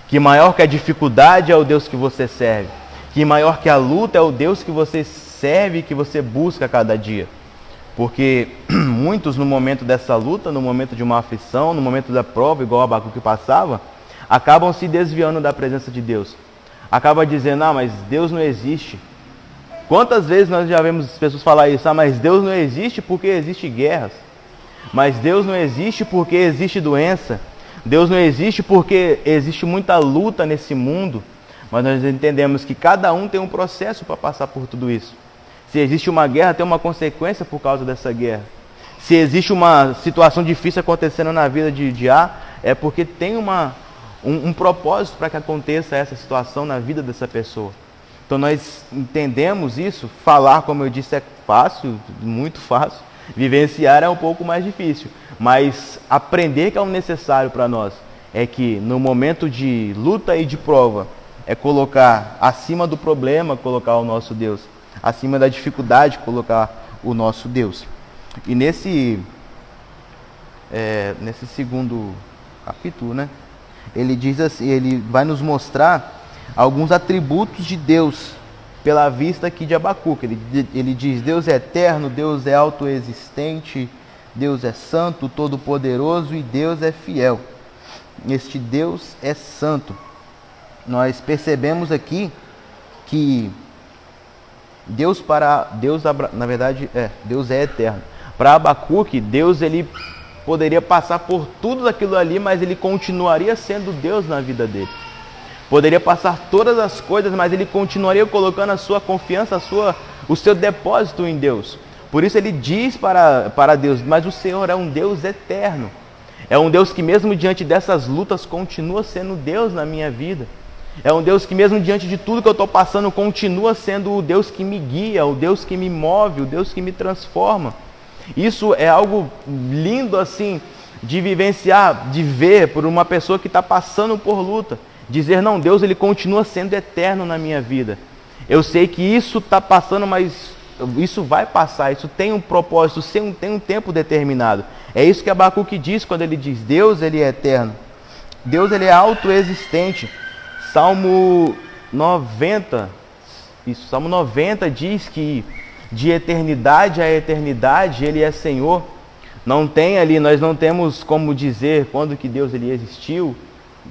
Que maior que a dificuldade é o Deus que você serve. Que maior que a luta é o Deus que você serve e que você busca a cada dia. Porque muitos no momento dessa luta, no momento de uma aflição, no momento da prova, igual Abacuque passava, acabam se desviando da presença de Deus. Acaba dizendo, mas Deus não existe. Quantas vezes nós já vemos pessoas falar isso? Mas Deus não existe porque existe guerras. Mas Deus não existe porque existe doença. Deus não existe porque existe muita luta nesse mundo, mas nós entendemos que cada um tem um processo para passar por tudo isso. Se existe uma guerra, tem uma consequência por causa dessa guerra. Se existe uma situação difícil acontecendo na vida de A, é porque tem um propósito para que aconteça essa situação na vida dessa pessoa. Então nós entendemos isso, falar, como eu disse, é fácil, muito fácil. Vivenciar é um pouco mais difícil. mas aprender que é o necessário para nós é que no momento de luta e de prova, é colocar acima do problema, colocar o nosso Deus, acima da dificuldade, colocar o nosso Deus. E nesse segundo capítulo, né, ele diz assim, ele vai nos mostrar alguns atributos de Deus pela vista aqui de Abacuque. Ele diz: Deus é eterno, Deus é autoexistente, Deus é santo, todo-poderoso e Deus é fiel. Este Deus é santo. Nós percebemos aqui que Deus é eterno. Para Abacuque, Deus ele poderia passar por tudo aquilo ali, mas ele continuaria sendo Deus na vida dele. Poderia passar todas as coisas, mas ele continuaria colocando a sua confiança, o seu depósito em Deus. Por isso ele diz para Deus: mas o Senhor é um Deus eterno. É um Deus que mesmo diante dessas lutas continua sendo Deus na minha vida. É um Deus que mesmo diante de tudo que eu estou passando continua sendo o Deus que me guia, o Deus que me move, o Deus que me transforma. Isso é algo lindo assim de vivenciar, de ver por uma pessoa que está passando por luta. Dizer: não, Deus ele continua sendo eterno na minha vida. Eu sei que isso está passando, mas isso vai passar, isso tem um propósito, tem um tempo determinado. É isso que Abacuque diz quando ele diz: Deus ele é eterno. Deus ele é autoexistente. Salmo 90 diz que de eternidade a eternidade ele é Senhor. Não tem ali, nós não temos como dizer quando que Deus ele existiu,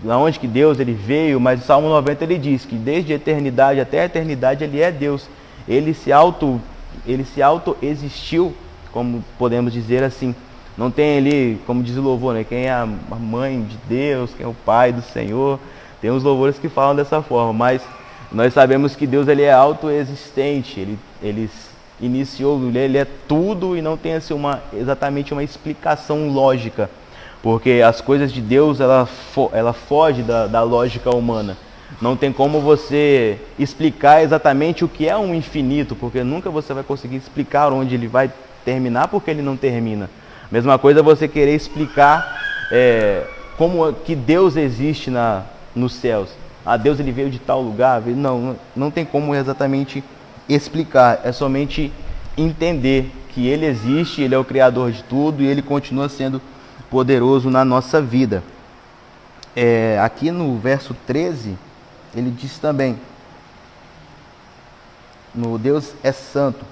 aonde que Deus ele veio, mas o Salmo 90 ele diz que desde a eternidade até a eternidade ele é Deus. Ele se auto-existiu, como podemos dizer assim. Não tem ali, como diz o louvor, né? Quem é a mãe de Deus, quem é o pai do Senhor. Tem uns louvores que falam dessa forma, mas nós sabemos que Deus ele é autoexistente. Ele iniciou, ele é tudo e não tem assim, exatamente uma explicação lógica. Porque as coisas de Deus, ela foge da lógica humana. Não tem como você explicar exatamente o que é um infinito, porque nunca você vai conseguir explicar onde ele vai terminar, porque ele não termina. Mesma coisa você querer explicar como que Deus existe nos céus. Deus ele veio de tal lugar. Não tem como exatamente explicar. É somente entender que ele existe, ele é o Criador de tudo e ele continua sendo poderoso na nossa vida. Aqui no verso 13, ele diz também, no Deus é santo,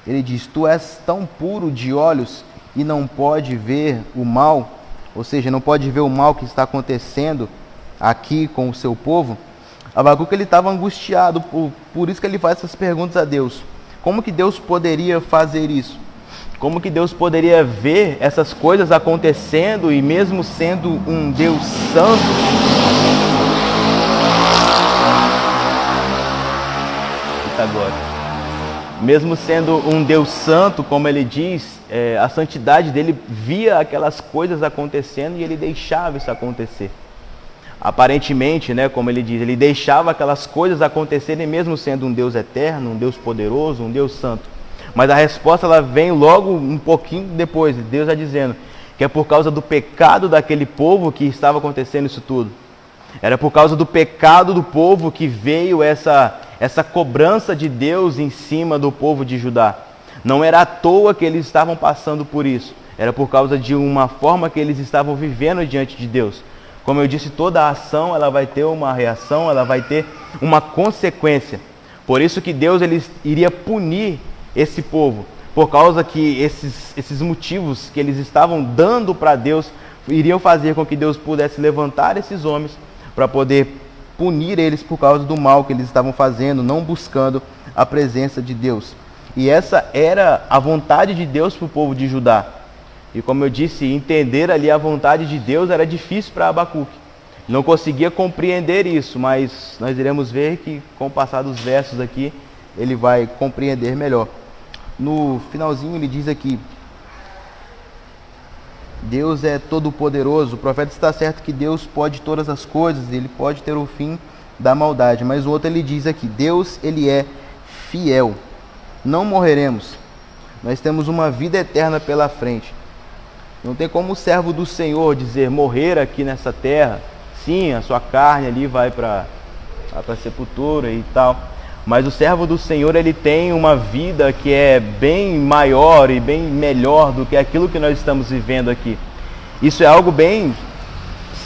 ele diz: tu és tão puro de olhos e não pode ver o mal, ou seja, não pode ver o mal que está acontecendo aqui com o seu povo. Abacuque ele estava angustiado, por isso que ele faz essas perguntas a Deus. Como que Deus poderia fazer isso? Como que Deus poderia ver essas coisas acontecendo e mesmo sendo um Deus santo? Agora, mesmo sendo um Deus santo, como ele diz, a santidade dele via aquelas coisas acontecendo e ele deixava isso acontecer. Aparentemente, né, como ele diz, ele deixava aquelas coisas acontecerem mesmo sendo um Deus eterno, um Deus poderoso, um Deus santo. Mas a resposta ela vem logo um pouquinho depois, Deus já dizendo que é por causa do pecado daquele povo que estava acontecendo isso tudo. Era por causa do pecado do povo que veio essa cobrança de Deus em cima do povo de Judá. Não era à toa que eles estavam passando por isso. Era por causa de uma forma que eles estavam vivendo diante de Deus. Como eu disse, toda ação ela vai ter uma reação, ela vai ter uma consequência. Por isso que Deus ele iria punir esse povo. Por causa que esses motivos que eles estavam dando para Deus iriam fazer com que Deus pudesse levantar esses homens para poder punir eles por causa do mal que eles estavam fazendo, não buscando a presença de Deus. E essa era a vontade de Deus para o povo de Judá. E como eu disse, entender ali a vontade de Deus era difícil para Abacuque. Não conseguia compreender isso, mas nós iremos ver que com o passar dos versos aqui, ele vai compreender melhor. No finalzinho ele diz aqui: Deus é todo poderoso. O profeta está certo que Deus pode todas as coisas, ele pode ter o fim da maldade. Mas o outro ele diz aqui: Deus ele é fiel. Não morreremos. Nós temos uma vida eterna pela frente. Não tem como o servo do Senhor dizer morrer aqui nessa terra. Sim, a sua carne ali vai para a sepultura e tal. Mas o servo do Senhor, ele tem uma vida que é bem maior e bem melhor do que aquilo que nós estamos vivendo aqui. Isso é algo bem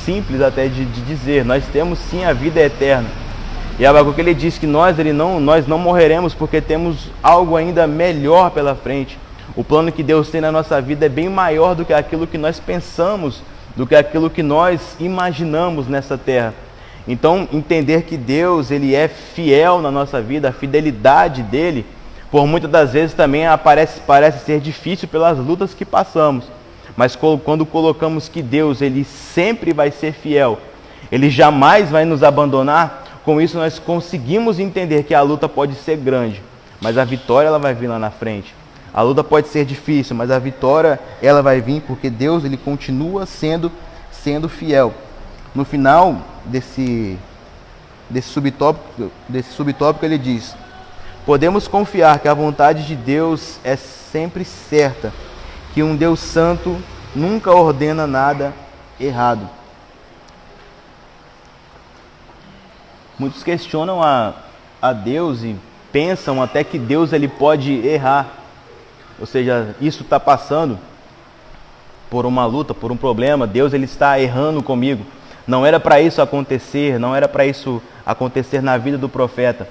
simples até de dizer. Nós temos sim a vida eterna. E Abacuque ele diz que nós não morreremos porque temos algo ainda melhor pela frente. O plano que Deus tem na nossa vida é bem maior do que aquilo que nós pensamos, do que aquilo que nós imaginamos nessa terra. Então, entender que Deus ele é fiel na nossa vida, a fidelidade dele, por muitas das vezes também parece ser difícil pelas lutas que passamos. Mas quando colocamos que Deus ele sempre vai ser fiel, ele jamais vai nos abandonar, com isso nós conseguimos entender que a luta pode ser grande, mas a vitória ela vai vir lá na frente. A luta pode ser difícil, mas a vitória ela vai vir porque Deus ele continua sendo fiel. No final desse subtópico ele diz: podemos confiar que a vontade de Deus é sempre certa, que um Deus santo nunca ordena nada errado. Muitos questionam a Deus e pensam até que Deus ele pode errar. Ou seja, isso está passando por uma luta, por um problema, Deus ele está errando comigo. Não era para isso acontecer, não era para isso acontecer na vida do profeta.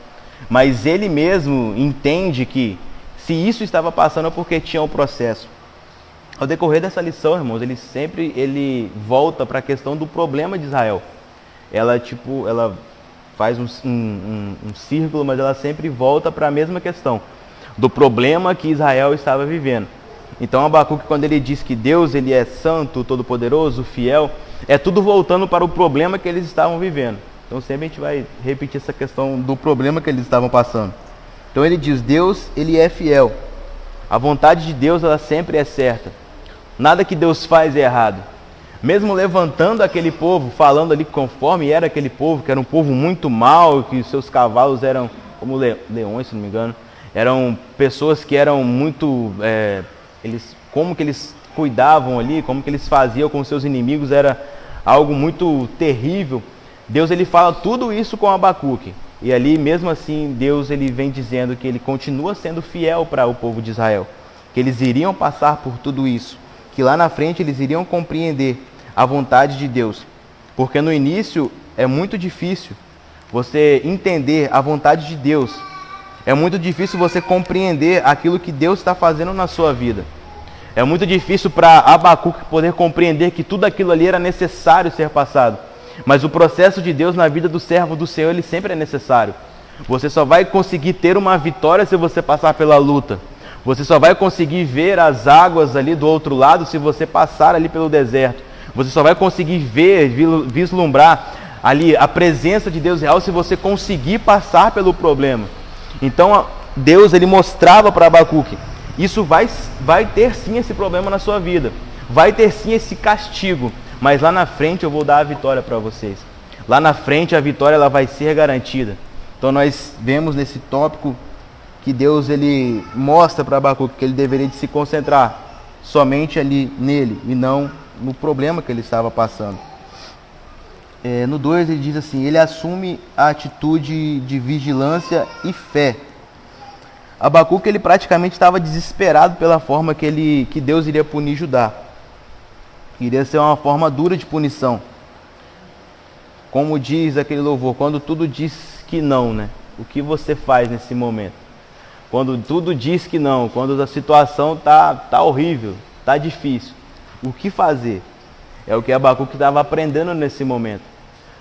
Mas ele mesmo entende que se isso estava passando é porque tinha um processo. Ao decorrer dessa lição, irmãos, ele volta para a questão do problema de Israel. Ela faz um círculo, mas ela sempre volta para a mesma questão do problema que Israel estava vivendo. Então Abacuque, quando ele diz que Deus ele é santo, todo-poderoso, fiel, é tudo voltando para o problema que eles estavam vivendo. Então sempre a gente vai repetir essa questão do problema que eles estavam passando. Então ele diz: Deus ele é fiel. A vontade de Deus ela sempre é certa. Nada que Deus faz é errado. Mesmo levantando aquele povo, falando ali conforme era aquele povo, que era um povo muito mau, que os seus cavalos eram como leões, se não me engano. Eram pessoas que eram muito... como que eles cuidavam ali, como que eles faziam com seus inimigos, era algo muito terrível. Deus ele fala tudo isso com Abacuque. E ali, mesmo assim, Deus ele vem dizendo que ele continua sendo fiel para o povo de Israel. Que eles iriam passar por tudo isso. Que lá na frente eles iriam compreender a vontade de Deus. Porque no início é muito difícil você entender a vontade de Deus. É muito difícil você compreender aquilo que Deus está fazendo na sua vida. É muito difícil para Abacuque poder compreender que tudo aquilo ali era necessário ser passado. Mas o processo de Deus na vida do servo do Senhor, ele sempre é necessário. Você só vai conseguir ter uma vitória se você passar pela luta. Você só vai conseguir ver as águas ali do outro lado se você passar ali pelo deserto. Você só vai conseguir vislumbrar ali a presença de Deus real se você conseguir passar pelo problema. Então Deus ele mostrava para Abacuque: isso vai ter sim esse problema na sua vida, vai ter sim esse castigo, mas lá na frente eu vou dar a vitória para vocês. Lá na frente a vitória ela vai ser garantida. Então nós vemos nesse tópico que Deus ele mostra para Abacuque que ele deveria de se concentrar somente ali nele e não no problema que ele estava passando. No 2 ele diz assim: ele assume a atitude de vigilância e fé. Abacuque ele praticamente estava desesperado pela forma que Deus iria punir Judá. Iria ser uma forma dura de punição. Como diz aquele louvor, quando tudo diz que não, né? O que você faz nesse momento? Quando tudo diz que não, quando a situação tá horrível, tá difícil, o que fazer? É o que Abacuque estava aprendendo nesse momento.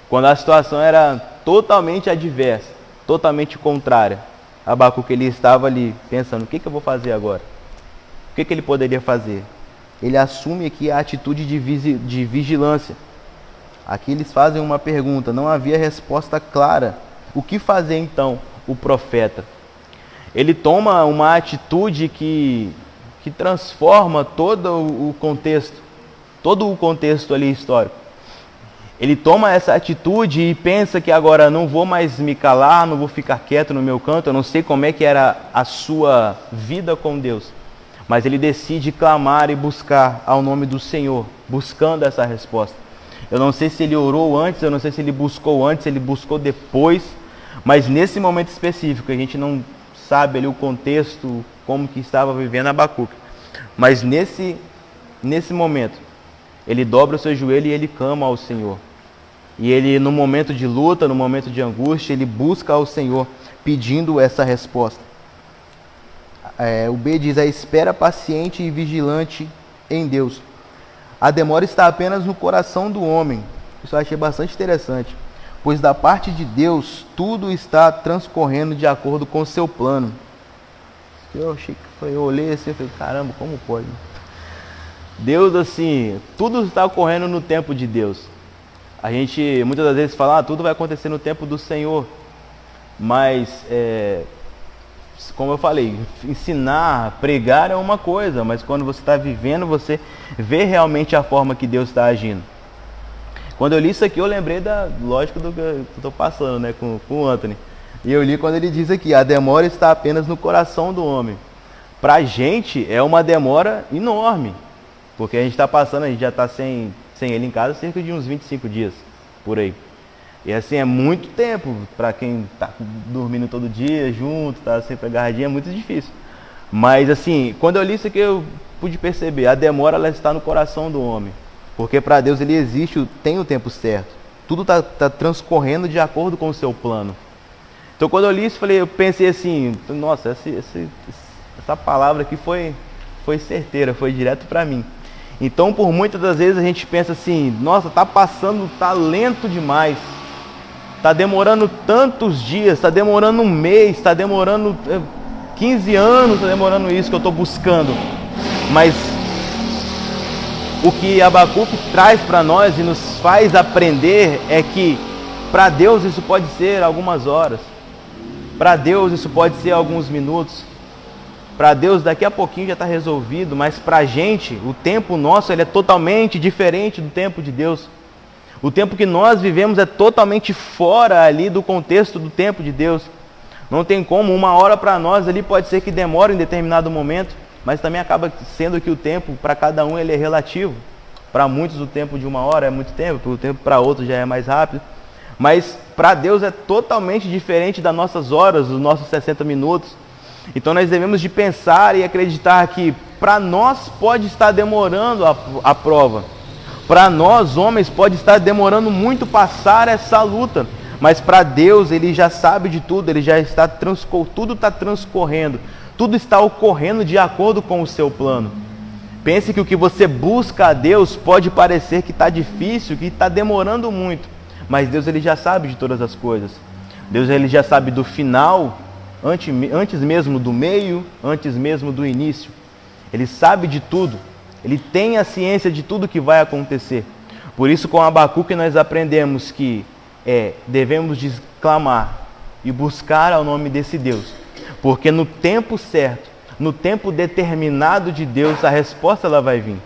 Quando a situação era totalmente adversa, totalmente contrária, Abacuque ele estava ali pensando: o que eu vou fazer agora? O que ele poderia fazer? Ele assume aqui a atitude de vigilância. Aqui eles fazem uma pergunta, não havia resposta clara. O que fazer então o profeta? Ele toma uma atitude que transforma todo o contexto ali histórico. Ele toma essa atitude e pensa que agora não vou mais me calar, não vou ficar quieto no meu canto. Eu não sei como é que era a sua vida com Deus, mas ele decide clamar e buscar ao nome do Senhor, buscando essa resposta. Eu não sei se ele orou antes, eu não sei se ele buscou antes, se ele buscou depois, mas nesse momento específico, a gente não sabe ali o contexto, como que estava vivendo Abacuque. Mas nesse momento, ele dobra o seu joelho e ele clama ao Senhor. E ele, no momento de luta, no momento de angústia, ele busca ao Senhor, pedindo essa resposta. O B diz: a espera paciente e vigilante em Deus. A demora está apenas no coração do homem. Isso eu achei bastante interessante. Pois da parte de Deus, tudo está transcorrendo de acordo com o seu plano. Eu olhei assim e falei, caramba, como pode? Deus, assim, tudo está ocorrendo no tempo de Deus. A gente muitas das vezes fala, tudo vai acontecer no tempo do Senhor. Mas, como eu falei, ensinar, pregar é uma coisa, mas quando você está vivendo, você vê realmente a forma que Deus está agindo. Quando eu li isso aqui, eu lembrei da lógica do que eu estou passando, né, com o Anthony. E eu li quando ele diz aqui, a demora está apenas no coração do homem. Para a gente é uma demora enorme, porque a gente está passando, a gente já está sem ele em casa cerca de uns 25 dias, por aí. E assim, é muito tempo para quem está dormindo todo dia junto, está sempre agarradinho, é muito difícil. Mas assim, quando eu li isso aqui, eu pude perceber, a demora ela está no coração do homem. Porque para Deus ele existe, tem o tempo certo. Tudo está transcorrendo de acordo com o seu plano. Então quando eu li isso, eu pensei assim, nossa, essa palavra aqui foi certeira, foi direto para mim. Então por muitas das vezes a gente pensa assim, nossa, está passando, está lento demais. Está demorando tantos dias, está demorando um mês, está demorando 15 anos, está demorando isso que eu estou buscando. Mas o que Abacuque traz para nós e nos faz aprender é que para Deus isso pode ser algumas horas, para Deus isso pode ser alguns minutos, para Deus daqui a pouquinho já está resolvido, mas para a gente, o tempo nosso ele é totalmente diferente do tempo de Deus. O tempo que nós vivemos é totalmente fora ali do contexto do tempo de Deus. Não tem como, uma hora para nós ali pode ser que demore em determinado momento, mas também acaba sendo que o tempo para cada um ele é relativo. Para muitos o tempo de uma hora é muito tempo, o tempo para outros já é mais rápido. Mas para Deus é totalmente diferente das nossas horas, dos nossos 60 minutos. Então nós devemos de pensar e acreditar que para nós pode estar demorando a prova. Para nós homens pode estar demorando muito passar essa luta. Mas para Deus ele já sabe de tudo, ele já está tudo está transcorrendo. Tudo está ocorrendo de acordo com o seu plano. Pense que o que você busca a Deus pode parecer que está difícil, que está demorando muito. Mas Deus ele já sabe de todas as coisas. Deus ele já sabe do final, antes mesmo do meio, antes mesmo do início. Ele sabe de tudo. Ele tem a ciência de tudo que vai acontecer. Por isso com Abacuque nós aprendemos que devemos clamar e buscar ao nome desse Deus. Porque no tempo certo, no tempo determinado de Deus, a resposta ela vai vir.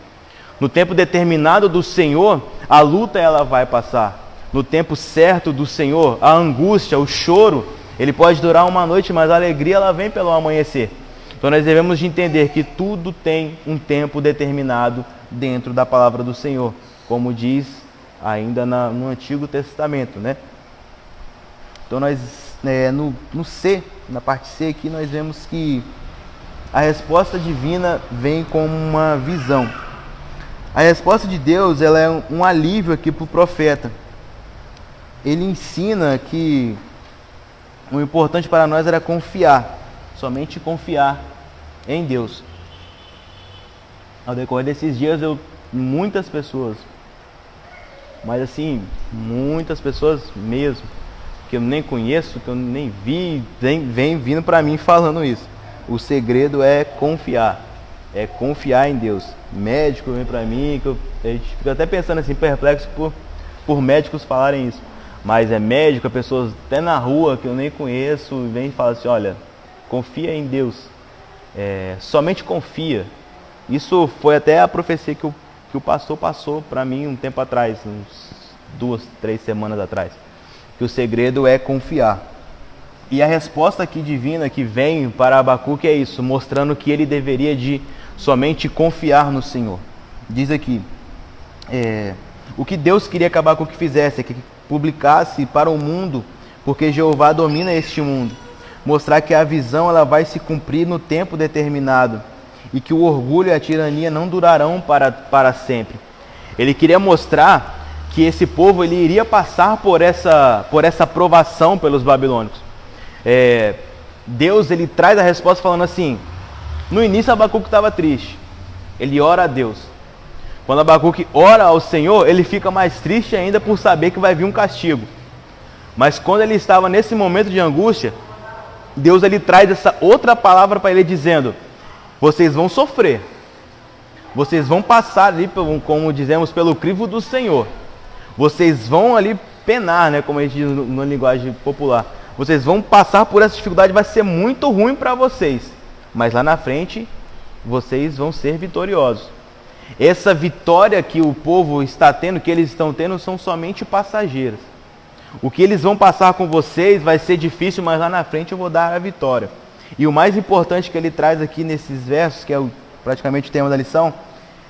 No tempo determinado do Senhor, a luta ela vai passar. No tempo certo do Senhor, a angústia, o choro, ele pode durar uma noite, mas a alegria ela vem pelo amanhecer. Então nós devemos de entender que tudo tem um tempo determinado dentro da palavra do Senhor, como diz ainda no Antigo Testamento, né? Então nós, no C, na parte C aqui, nós vemos que a resposta divina vem com uma visão. A resposta de Deus ela é um alívio aqui para o profeta. Ele ensina que o importante para nós era confiar, somente confiar em Deus. Ao decorrer desses dias, muitas pessoas, mas assim, muitas pessoas mesmo, que eu nem conheço, que eu nem vi, vem vindo para mim falando isso. O segredo é confiar em Deus. Médico vem para mim, a gente fica até pensando assim, perplexo por médicos falarem isso. Mas é médico, pessoas até na rua que eu nem conheço, vem e fala assim, olha, confia em Deus. Somente confia. Isso foi até a profecia que o pastor passou para mim um tempo atrás, uns 2, 3 semanas atrás. Que o segredo é confiar. E a resposta aqui divina que vem para Abacuque é isso, mostrando que ele deveria de somente confiar no Senhor. Diz aqui, o que Deus queria que Abacuque fizesse é que publicasse para o mundo, porque Jeová domina este mundo, mostrar que a visão ela vai se cumprir no tempo determinado e que o orgulho e a tirania não durarão para sempre. Ele queria mostrar que esse povo ele iria passar por essa provação pelos babilônicos. Deus ele traz a resposta falando assim, no início Abacuque estava triste, ele ora a Deus. Quando Abacuque ora ao Senhor, ele fica mais triste ainda por saber que vai vir um castigo. Mas quando ele estava nesse momento de angústia, Deus ele traz essa outra palavra para ele dizendo, vocês vão sofrer, vocês vão passar ali, como dizemos, pelo crivo do Senhor. Vocês vão ali penar, né, como a gente diz na linguagem popular. Vocês vão passar por essa dificuldade, vai ser muito ruim para vocês. Mas lá na frente, vocês vão ser vitoriosos. Essa vitória que o povo está tendo, que eles estão tendo, são somente passageiras. O que eles vão passar com vocês vai ser difícil, mas lá na frente eu vou dar a vitória. E o mais importante que ele traz aqui nesses versos, que é praticamente o tema da lição,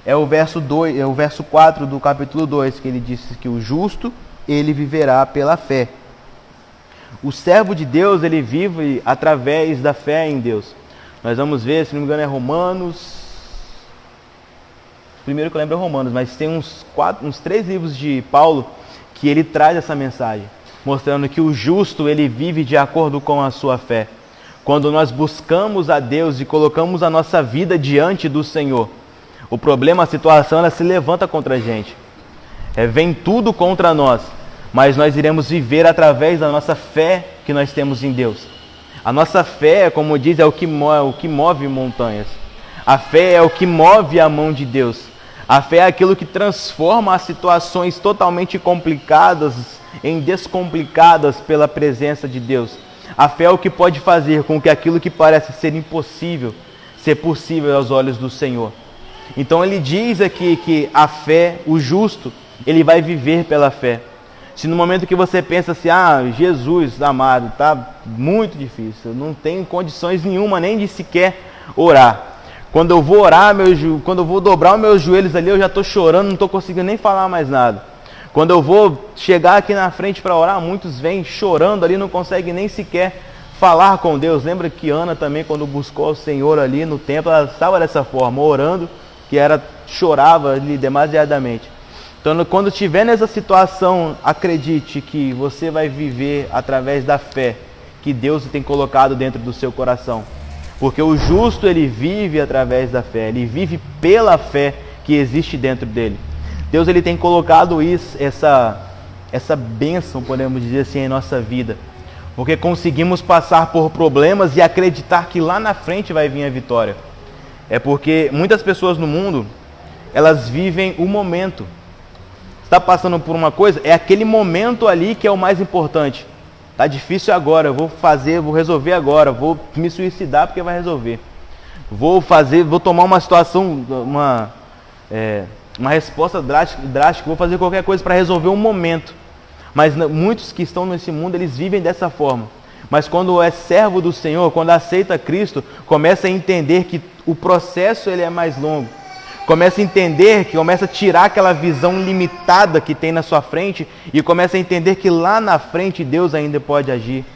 é o verso 4 do capítulo 2, que ele disse que o justo, ele viverá pela fé. O servo de Deus, ele vive através da fé em Deus. Nós vamos ver, se não me engano é Romanos, primeiro que eu lembro é Romanos, mas tem uns 3 livros de Paulo que ele traz essa mensagem, mostrando que o justo, ele vive de acordo com a sua fé. Quando nós buscamos a Deus e colocamos a nossa vida diante do Senhor, o problema, a situação, ela se levanta contra a gente. Vem tudo contra nós, mas nós iremos viver através da nossa fé que nós temos em Deus. A nossa fé, como diz, é o que move montanhas. A fé é o que move a mão de Deus. A fé é aquilo que transforma as situações totalmente complicadas em descomplicadas pela presença de Deus. A fé é o que pode fazer com que aquilo que parece ser impossível, ser possível aos olhos do Senhor. Então ele diz aqui que a fé, o justo, ele vai viver pela fé. Se no momento que você pensa assim, Jesus amado, está muito difícil, eu não tenho condições nenhuma nem de sequer orar. Quando eu vou orar, quando eu vou dobrar os meus joelhos ali, eu já estou chorando, não estou conseguindo nem falar mais nada. Quando eu vou chegar aqui na frente para orar, muitos vêm chorando ali, não conseguem nem sequer falar com Deus. Lembra que Ana também, quando buscou o Senhor ali no templo, ela estava dessa forma, orando, que chorava ali demasiadamente. Então, quando estiver nessa situação, acredite que você vai viver através da fé que Deus tem colocado dentro do seu coração. Porque o justo, ele vive através da fé, ele vive pela fé que existe dentro dele. Deus ele tem colocado essa bênção, podemos dizer assim, em nossa vida. Porque conseguimos passar por problemas e acreditar que lá na frente vai vir a vitória. É porque muitas pessoas no mundo, elas vivem o momento. Está passando por uma coisa, é aquele momento ali que é o mais importante. Tá difícil agora, eu vou resolver agora, vou me suicidar porque vai resolver. Vou tomar uma situação, uma resposta drástica, vou fazer qualquer coisa para resolver um momento. Mas muitos que estão nesse mundo, eles vivem dessa forma. Mas quando é servo do Senhor, quando aceita Cristo, começa a entender que o processo ele é mais longo. Começa a entender, começa a tirar aquela visão limitada que tem na sua frente e começa a entender que lá na frente Deus ainda pode agir.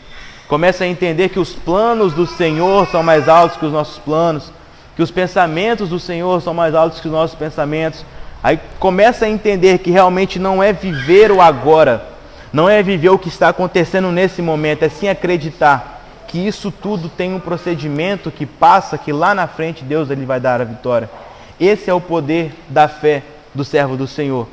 Começa a entender que os planos do Senhor são mais altos que os nossos planos, que os pensamentos do Senhor são mais altos que os nossos pensamentos. Aí começa a entender que realmente não é viver o agora, não é viver o que está acontecendo nesse momento, é sim acreditar que isso tudo tem um procedimento que passa, que lá na frente Deus ele vai dar a vitória. Esse é o poder da fé do servo do Senhor.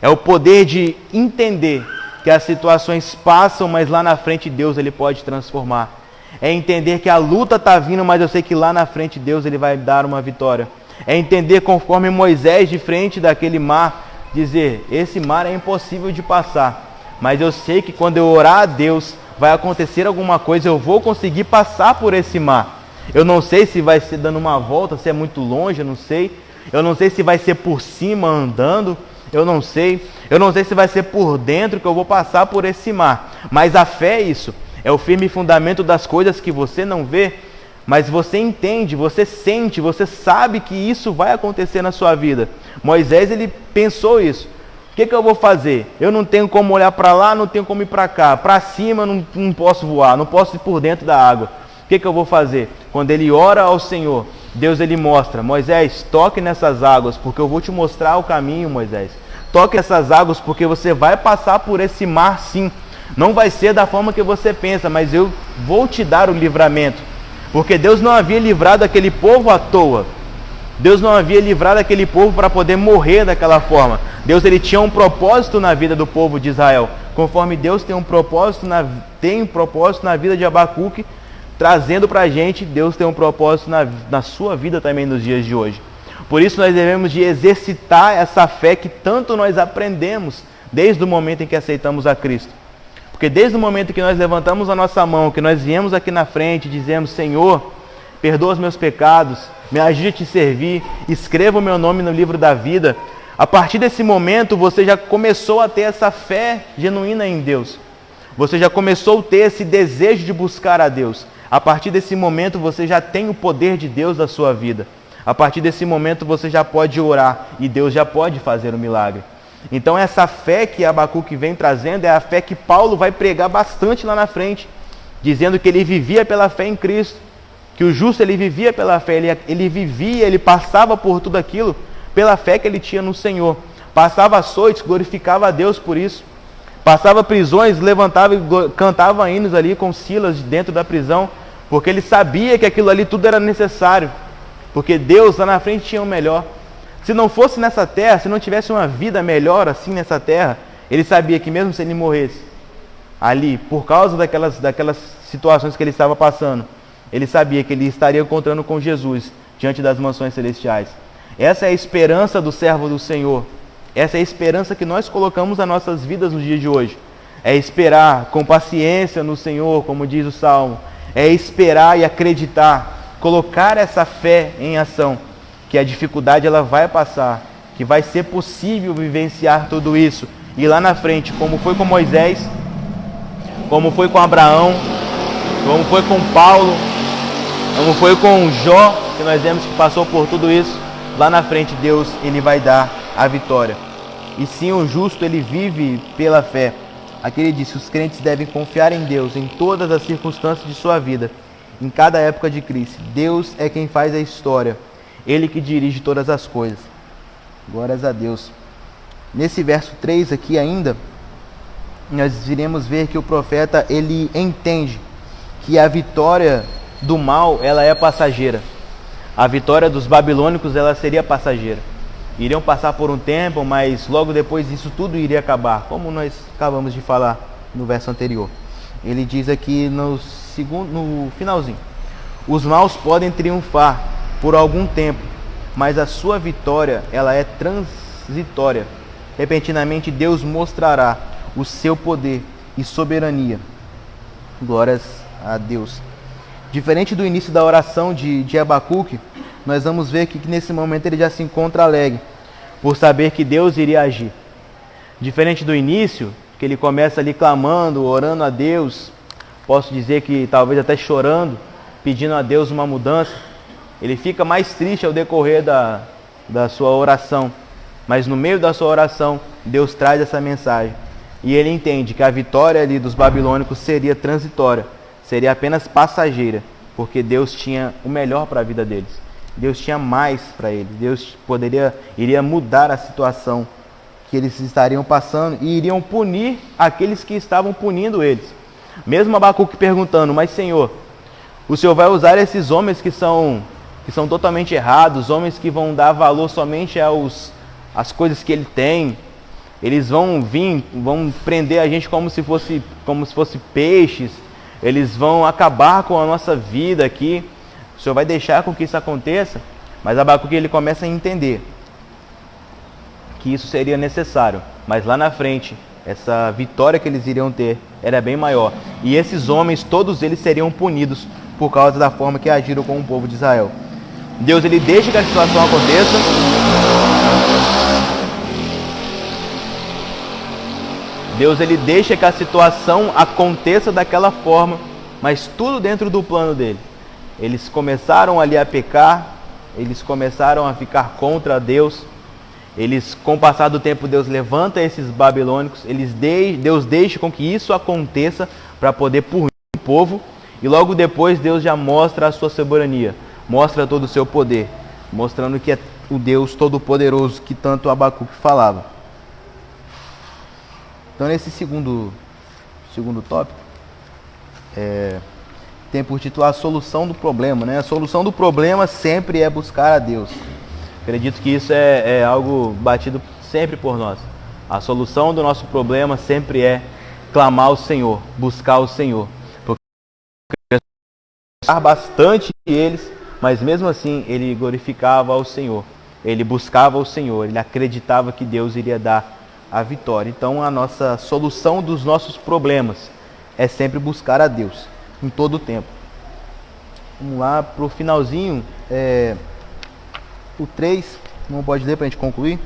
É o poder de entender que as situações passam, mas lá na frente Deus ele pode transformar. É entender que a luta está vindo, mas eu sei que lá na frente Deus ele vai dar uma vitória. É entender conforme Moisés de frente daquele mar, dizer, esse mar é impossível de passar. Mas eu sei que quando eu orar a Deus, vai acontecer alguma coisa, eu vou conseguir passar por esse mar. Eu não sei se vai ser dando uma volta, se é muito longe, eu não sei. Eu não sei se vai ser por cima andando, eu não sei se vai ser por dentro que eu vou passar por esse mar. Mas a fé é isso, é o firme fundamento das coisas que você não vê, mas você entende, você sente, você sabe que isso vai acontecer na sua vida. Moisés, ele pensou isso. O que eu vou fazer? Eu não tenho como olhar para lá, não tenho como ir para cá. Para cima não posso voar, não posso ir por dentro da água. O que eu vou fazer? Quando ele ora ao Senhor, Deus ele mostra: Moisés, toque nessas águas, porque eu vou te mostrar o caminho, Moisés. Toque nessas águas, porque você vai passar por esse mar sim. Não vai ser da forma que você pensa, mas eu vou te dar o livramento. Porque Deus não havia livrado aquele povo à toa. Deus não havia livrado aquele povo para poder morrer daquela forma. Deus ele tinha um propósito na vida do povo de Israel. Conforme Deus tem um propósito na vida de Abacuque, trazendo para a gente, Deus tem um propósito na sua vida também nos dias de hoje. Por isso nós devemos de exercitar essa fé que tanto nós aprendemos desde o momento em que aceitamos a Cristo. Porque desde o momento que nós levantamos a nossa mão, que nós viemos aqui na frente e dizemos: Senhor, perdoa os meus pecados, me ajude a te servir, escreva o meu nome no livro da vida. A partir desse momento você já começou a ter essa fé genuína em Deus. Você já começou a ter esse desejo de buscar a Deus. A partir desse momento você já tem o poder de Deus na sua vida. A partir desse momento você já pode orar e Deus já pode fazer o milagre. Então essa fé que Abacuque vem trazendo é a fé que Paulo vai pregar bastante lá na frente, dizendo que ele vivia pela fé em Cristo, que o justo ele vivia pela fé, ele vivia, ele passava por tudo aquilo pela fé que ele tinha no Senhor. Passava açoites, glorificava a Deus por isso. Passava prisões, levantava e cantava hinos ali com Silas dentro da prisão, porque ele sabia que aquilo ali tudo era necessário, porque Deus lá na frente tinha o melhor. Se não fosse nessa terra, se não tivesse uma vida melhor assim nessa terra, ele sabia que mesmo se ele morresse ali, por causa daquelas situações que ele estava passando, ele sabia que ele estaria encontrando com Jesus diante das mansões celestiais. Essa é a esperança do servo do Senhor. Essa é a esperança que nós colocamos nas nossas vidas nos dias de hoje. É esperar com paciência no Senhor, como diz o Salmo. É esperar e acreditar, colocar essa fé em ação, que a dificuldade ela vai passar, que vai ser possível vivenciar tudo isso. E lá na frente, como foi com Moisés, como foi com Abraão, como foi com Paulo, como foi com Jó, que nós vemos que passou por tudo isso, lá na frente Deus ele vai dar a vitória. E sim, o justo ele vive pela fé. Aqui ele diz que os crentes devem confiar em Deus em todas as circunstâncias de sua vida, em cada época de crise. Deus é quem faz a história, Ele que dirige todas as coisas. Glórias a Deus. Nesse verso 3 aqui ainda, nós iremos ver que o profeta ele entende que a vitória do mal ela é passageira. A vitória dos babilônicos ela seria passageira. Iriam passar por um tempo, mas logo depois isso tudo iria acabar, como nós acabamos de falar no verso anterior. Ele diz aqui no finalzinho: os maus podem triunfar por algum tempo, mas a sua vitória ela é transitória. Repentinamente Deus mostrará o seu poder e soberania. Glórias a Deus. Diferente do início da oração de Abacuque, nós vamos ver que nesse momento ele já se encontra alegre, por saber que Deus iria agir. Diferente do início, que ele começa ali clamando, orando a Deus, posso dizer que talvez até chorando, pedindo a Deus uma mudança, ele fica mais triste ao decorrer da sua oração. Mas no meio da sua oração, Deus traz essa mensagem. E ele entende que a vitória ali dos babilônicos seria transitória, seria apenas passageira, porque Deus tinha o melhor para a vida deles. Deus tinha mais para eles. Deus iria mudar a situação que eles estariam passando e iriam punir aqueles que estavam punindo eles. Mesmo Abacuque perguntando: mas Senhor, o Senhor vai usar esses homens que são totalmente errados, homens que vão dar valor somente às coisas que ele tem. Eles vão prender a gente como se fosse peixes. Eles vão acabar com a nossa vida aqui. O Senhor vai deixar com que isso aconteça? Mas Abacuque ele começa a entender que isso seria necessário. Mas lá na frente, essa vitória que eles iriam ter era bem maior. E esses homens, todos eles seriam punidos por causa da forma que agiram com o povo de Israel. Deus ele deixa que a situação aconteça. Deus ele deixa que a situação aconteça daquela forma, mas tudo dentro do plano dele. Eles começaram ali a pecar, eles começaram a ficar contra Deus. Eles, com o passar do tempo, Deus levanta esses babilônicos, Deus deixa com que isso aconteça para poder punir o povo, e logo depois Deus já mostra a sua soberania, mostra todo o seu poder, mostrando que é o Deus Todo-Poderoso que tanto Abacuque falava. Então, nesse segundo tópico, tem por título a solução do problema, né? A solução do problema sempre é buscar a Deus. Acredito que isso é algo batido sempre por nós. A solução do nosso problema sempre é clamar ao Senhor, buscar o Senhor. Porque bastante eles, mas mesmo assim ele glorificava ao Senhor. Ele buscava o Senhor, ele acreditava que Deus iria dar a vitória. Então a nossa solução dos nossos problemas é sempre buscar a Deus, em todo o tempo. Vamos lá para o finalzinho. O 3, não pode ler para a gente concluir?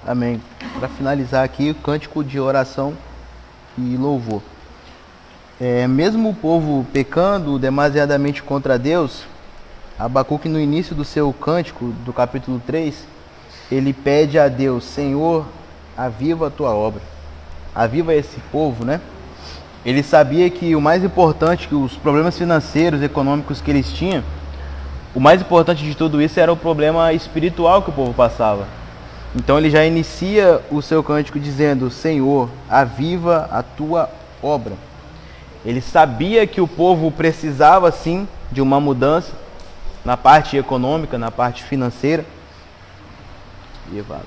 Amém. Para finalizar aqui, o cântico de oração e louvor. Mesmo o povo pecando demasiadamente contra Deus, Abacuque, no início do seu cântico, do capítulo 3, ele pede a Deus: Senhor, aviva a tua obra. Aviva esse povo, né? Ele sabia que o mais importante, que os problemas financeiros, econômicos que eles tinham, o mais importante de tudo isso era o problema espiritual que o povo passava. Então ele já inicia o seu cântico dizendo: Senhor, aviva a tua obra. Ele sabia que o povo precisava sim de uma mudança na parte econômica, na parte financeira. E vaso.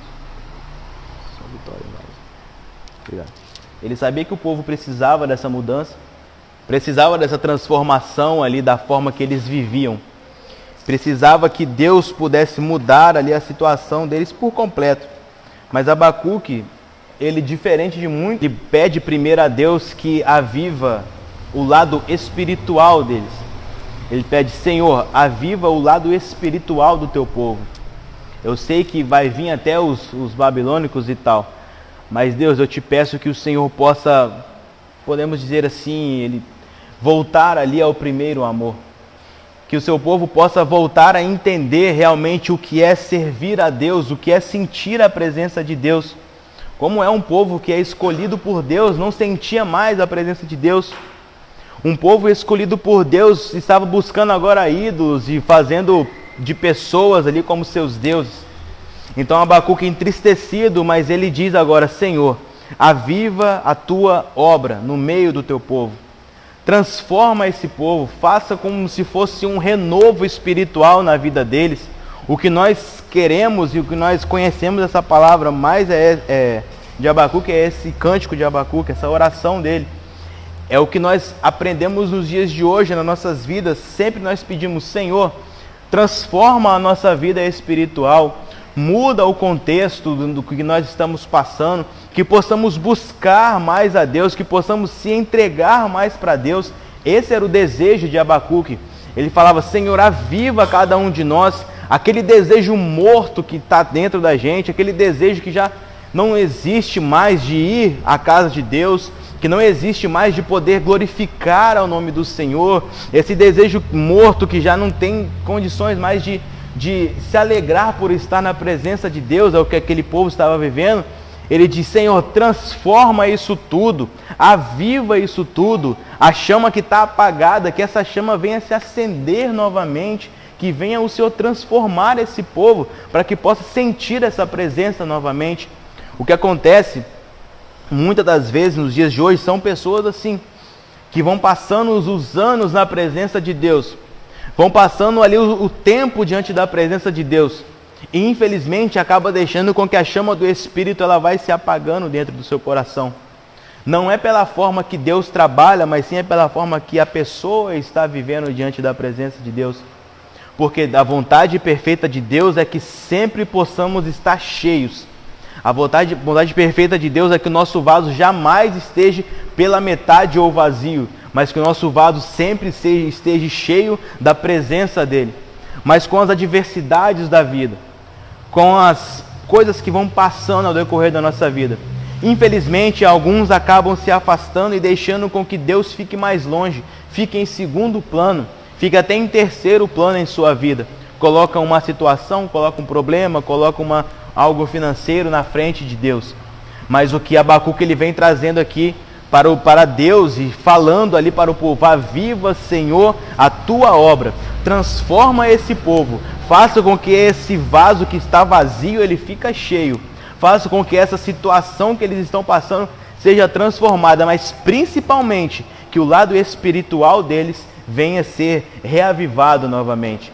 Só vitória, vaso. Obrigado. Ele sabia que o povo precisava dessa mudança, precisava dessa transformação ali da forma que eles viviam. Precisava que Deus pudesse mudar ali a situação deles por completo. Mas Abacuque, ele, diferente de muito, ele pede primeiro a Deus que aviva o lado espiritual deles. Ele pede: Senhor, aviva o lado espiritual do teu povo. Eu sei que vai vir até os babilônicos e tal, mas Deus, eu te peço que o Senhor possa, podemos dizer assim, ele voltar ali ao primeiro amor. Que o seu povo possa voltar a entender realmente o que é servir a Deus, o que é sentir a presença de Deus. Como é um povo que é escolhido por Deus, não sentia mais a presença de Deus. Um povo escolhido por Deus estava buscando agora ídolos e fazendo de pessoas ali como seus deuses. Então Abacuque, entristecido, mas ele diz agora: Senhor, aviva a tua obra no meio do teu povo. Transforma esse povo, faça como se fosse um renovo espiritual na vida deles. O que nós queremos e o que nós conhecemos essa palavra mais de Abacuque, é esse cântico de Abacuque, essa oração dele. É o que nós aprendemos nos dias de hoje, nas nossas vidas. Sempre nós pedimos: Senhor, transforma a nossa vida espiritual, muda o contexto do que nós estamos passando, que possamos buscar mais a Deus, que possamos se entregar mais para Deus. Esse era o desejo de Abacuque. Ele falava: Senhor, aviva cada um de nós, aquele desejo morto que está dentro da gente, aquele desejo que já não existe mais de ir à casa de Deus, que não existe mais de poder glorificar ao nome do Senhor, esse desejo morto que já não tem condições mais de se alegrar por estar na presença de Deus, é o que aquele povo estava vivendo. Ele diz: Senhor, transforma isso tudo, aviva isso tudo, a chama que está apagada, que essa chama venha se acender novamente, que venha o Senhor transformar esse povo, para que possa sentir essa presença novamente. O que acontece, muitas das vezes, nos dias de hoje, são pessoas assim, que vão passando os anos na presença de Deus, vão passando ali o tempo diante da presença de Deus, e infelizmente acaba deixando com que a chama do Espírito ela vai se apagando dentro do seu coração. Não é pela forma que Deus trabalha, mas sim é pela forma que a pessoa está vivendo diante da presença de Deus. Porque a vontade perfeita de Deus é que sempre possamos estar cheios. A vontade perfeita de Deus é que o nosso vaso jamais esteja pela metade ou vazio, mas que o nosso vaso sempre esteja cheio da presença dEle. Mas com as adversidades da vida, com as coisas que vão passando ao decorrer da nossa vida, infelizmente alguns acabam se afastando e deixando com que Deus fique mais longe, fique em segundo plano, fique até em terceiro plano em sua vida. Coloca uma situação, coloca um problema, coloca algo financeiro na frente de Deus. Mas o que Abacuque ele vem trazendo aqui para Deus e falando ali para o povo: aviva, Senhor, a tua obra, transforma esse povo, faça com que esse vaso que está vazio ele fique cheio, faça com que essa situação que eles estão passando seja transformada, mas principalmente que o lado espiritual deles venha a ser reavivado novamente.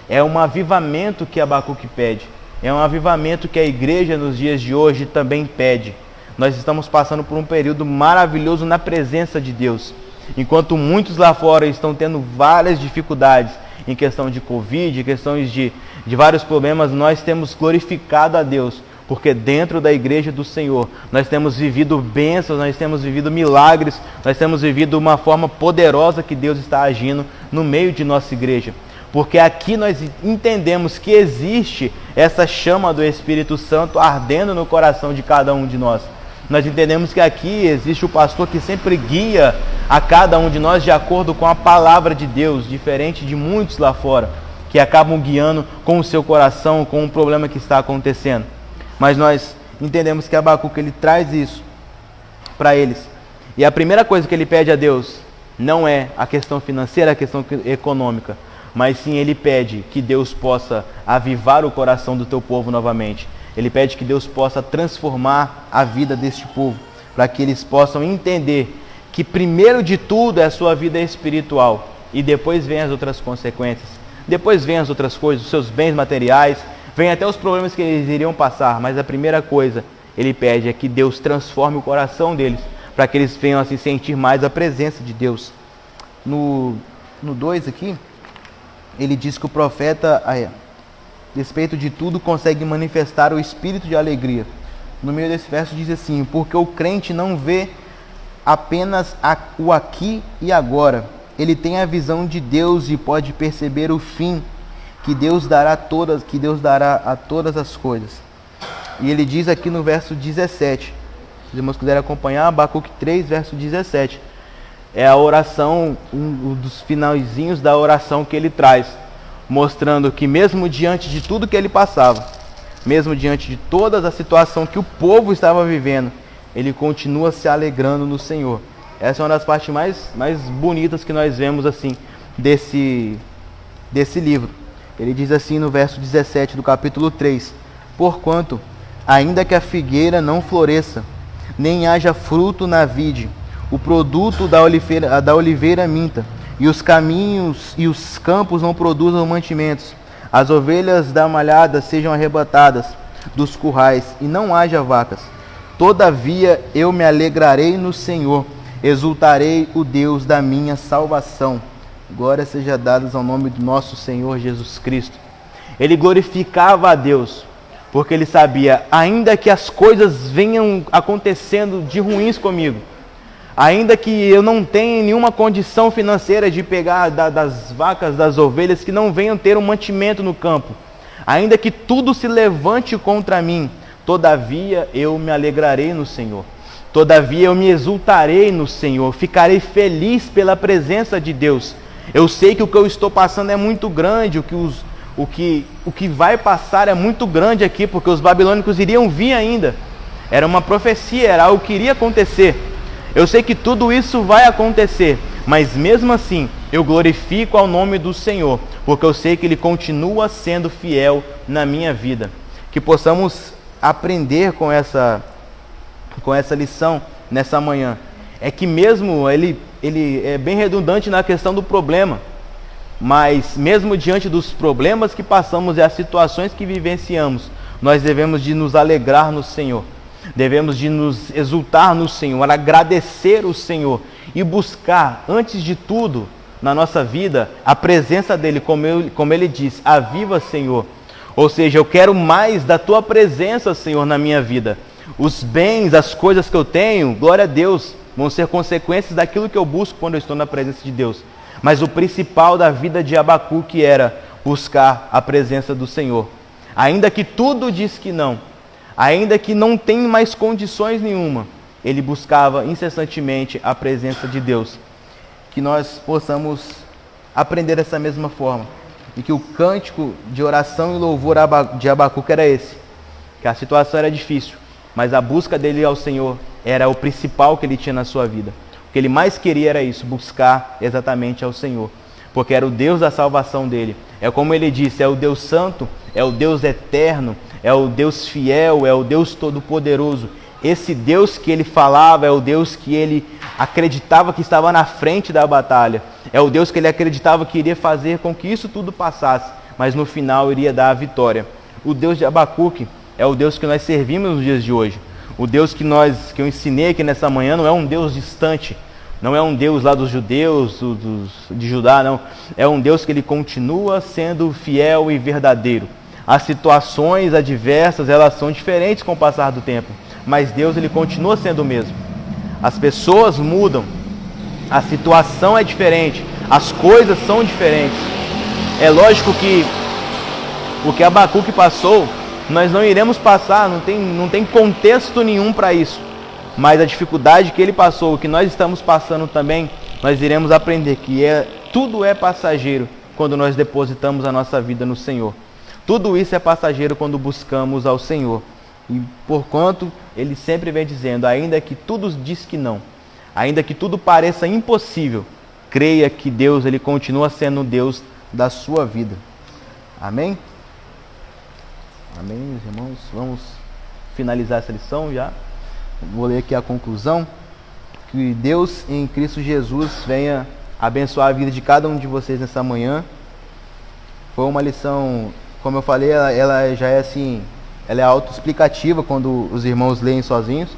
É um avivamento que Abacuque pede, é um avivamento que a igreja nos dias de hoje também pede. Nós estamos passando por um período maravilhoso na presença de Deus. Enquanto muitos lá fora estão tendo várias dificuldades em questão de Covid, em questões de vários problemas, nós temos glorificado a Deus, porque dentro da igreja do Senhor nós temos vivido bênçãos, nós temos vivido milagres, nós temos vivido uma forma poderosa que Deus está agindo no meio de nossa igreja. Porque aqui nós entendemos que existe essa chama do Espírito Santo ardendo no coração de cada um de nós. Nós entendemos que aqui existe o pastor que sempre guia a cada um de nós de acordo com a palavra de Deus, diferente de muitos lá fora, que acabam guiando com o seu coração, com o problema que está acontecendo. Mas nós entendemos que Abacuque ele traz isso para eles. E a primeira coisa que ele pede a Deus não é a questão financeira, a questão econômica, mas sim ele pede que Deus possa avivar o coração do teu povo novamente. Ele pede que Deus possa transformar a vida deste povo, para que eles possam entender que primeiro de tudo é a sua vida espiritual, e depois vem as outras consequências, depois vem as outras coisas, os seus bens materiais, vem até os problemas que eles iriam passar, mas a primeira coisa ele pede é que Deus transforme o coração deles, para que eles venham a se sentir mais a presença de Deus. No 2 aqui, ele diz que o profeta, a despeito de tudo, consegue manifestar o espírito de alegria. No meio desse verso diz assim: porque o crente não vê apenas o aqui e agora, ele tem a visão de Deus e pode perceber o fim que Deus dará a todas as coisas. E ele diz aqui no verso 17, se os irmãos quiserem acompanhar, Abacuque 3, verso 17, é a oração, um dos finalzinhos da oração que ele traz, mostrando que mesmo diante de tudo que ele passava, mesmo diante de toda a situação que o povo estava vivendo, ele continua se alegrando no Senhor. Essa é uma das partes mais bonitas que nós vemos assim desse livro. Ele diz assim no verso 17 do capítulo 3: porquanto, ainda que a figueira não floresça, nem haja fruto na vide, o produto da oliveira minta, e os caminhos e os campos não produzam mantimentos, as ovelhas da malhada sejam arrebatadas dos currais, e não haja vacas. Todavia eu me alegrarei no Senhor, exultarei o Deus da minha salvação. Glória seja dada ao nome do nosso Senhor Jesus Cristo. Ele glorificava a Deus, porque ele sabia, ainda que as coisas venham acontecendo de ruins comigo, ainda que eu não tenha nenhuma condição financeira de pegar das vacas, das ovelhas, que não venham ter um mantimento no campo, ainda que tudo se levante contra mim, todavia eu me alegrarei no Senhor. Todavia eu me exultarei no Senhor, ficarei feliz pela presença de Deus. Eu sei que o que eu estou passando é muito grande, o que vai passar é muito grande aqui, porque os babilônicos iriam vir ainda. Era uma profecia, era algo que iria acontecer. Eu sei que tudo isso vai acontecer, mas mesmo assim eu glorifico ao nome do Senhor, porque eu sei que Ele continua sendo fiel na minha vida. Que possamos aprender com essa lição nessa manhã. É que mesmo ele é bem redundante na questão do problema, mas mesmo diante dos problemas que passamos e as situações que vivenciamos, nós devemos de nos alegrar no Senhor. Devemos de nos exultar no Senhor, agradecer o Senhor e buscar, antes de tudo, na nossa vida, a presença dEle, como Ele diz, aviva, Senhor. Ou seja, eu quero mais da Tua presença, Senhor, na minha vida. Os bens, as coisas que eu tenho, glória a Deus, vão ser consequências daquilo que eu busco quando eu estou na presença de Deus. Mas o principal da vida de Abacuque era buscar a presença do Senhor. Ainda que tudo diz que não, ainda que não tem mais condições nenhuma, ele buscava incessantemente a presença de Deus. Que nós possamos aprender dessa mesma forma. E que o cântico de oração e louvor de Abacuque era esse. Que a situação era difícil, mas a busca dele ao Senhor era o principal que ele tinha na sua vida. O que ele mais queria era isso, buscar exatamente ao Senhor. Porque era o Deus da salvação dele. É como ele disse, é o Deus santo, é o Deus eterno, é o Deus fiel, é o Deus todo-poderoso. Esse Deus que ele falava é o Deus que ele acreditava que estava na frente da batalha. É o Deus que ele acreditava que iria fazer com que isso tudo passasse, mas no final iria dar a vitória. O Deus de Abacuque é o Deus que nós servimos nos dias de hoje. O Deus que eu ensinei aqui nessa manhã não é um Deus distante, não é um Deus lá dos judeus, de Judá, não. É um Deus que ele continua sendo fiel e verdadeiro. As situações adversas, elas são diferentes com o passar do tempo, mas Deus ele continua sendo o mesmo. As pessoas mudam, a situação é diferente, as coisas são diferentes. É lógico que o que Abacuque passou, nós não iremos passar, não tem contexto nenhum para isso. Mas a dificuldade que ele passou, o que nós estamos passando também, nós iremos aprender que tudo é passageiro quando nós depositamos a nossa vida no Senhor. Tudo isso é passageiro quando buscamos ao Senhor. E porquanto ele sempre vem dizendo, ainda que tudo diz que não, ainda que tudo pareça impossível, creia que Deus ele continua sendo o Deus da sua vida. Amém? Amém, meus irmãos? Vamos finalizar essa lição já. Vou ler aqui a conclusão. Que Deus em Cristo Jesus venha abençoar a vida de cada um de vocês nessa manhã. Foi uma lição, como eu falei, ela já é assim, ela é autoexplicativa quando os irmãos leem sozinhos,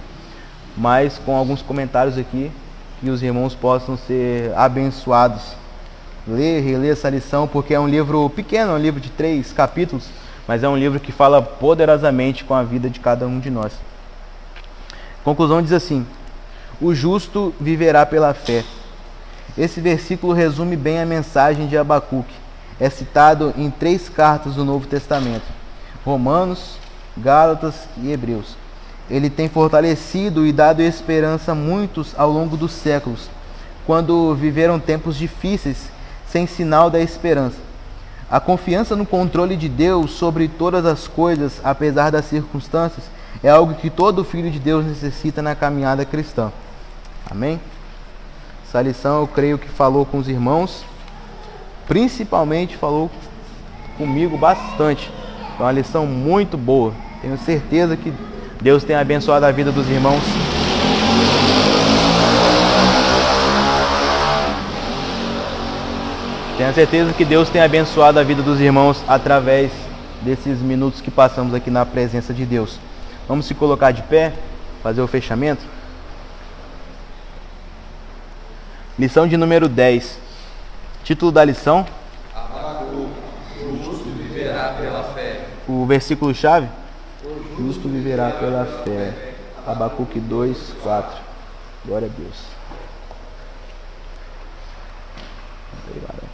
mas com alguns comentários aqui, que os irmãos possam ser abençoados. Ler e reler essa lição, porque é um livro pequeno, é um livro de 3 capítulos, mas é um livro que fala poderosamente com a vida de cada um de nós. A conclusão diz assim: o justo viverá pela fé. Esse versículo resume bem a mensagem de Abacuque. É citado em 3 cartas do Novo Testamento: Romanos, Gálatas e Hebreus. Ele tem fortalecido e dado esperança a muitos ao longo dos séculos, quando viveram tempos difíceis, sem sinal da esperança. A confiança no controle de Deus sobre todas as coisas, apesar das circunstâncias, é algo que todo filho de Deus necessita na caminhada cristã. Amém? Essa lição eu creio que falou com os irmãos, principalmente falou comigo bastante. É uma lição muito boa. Tenho certeza que Deus tem abençoado a vida dos irmãos. Tenho certeza que Deus tem abençoado a vida dos irmãos através desses minutos que passamos aqui na presença de Deus. Vamos se colocar de pé, fazer o fechamento. Lição de número 10. Título da lição: Abacuque, o justo viverá pela fé. O versículo chave: o justo viverá pela fé. Abacuque 2, 4. Glória a Deus. Obrigado.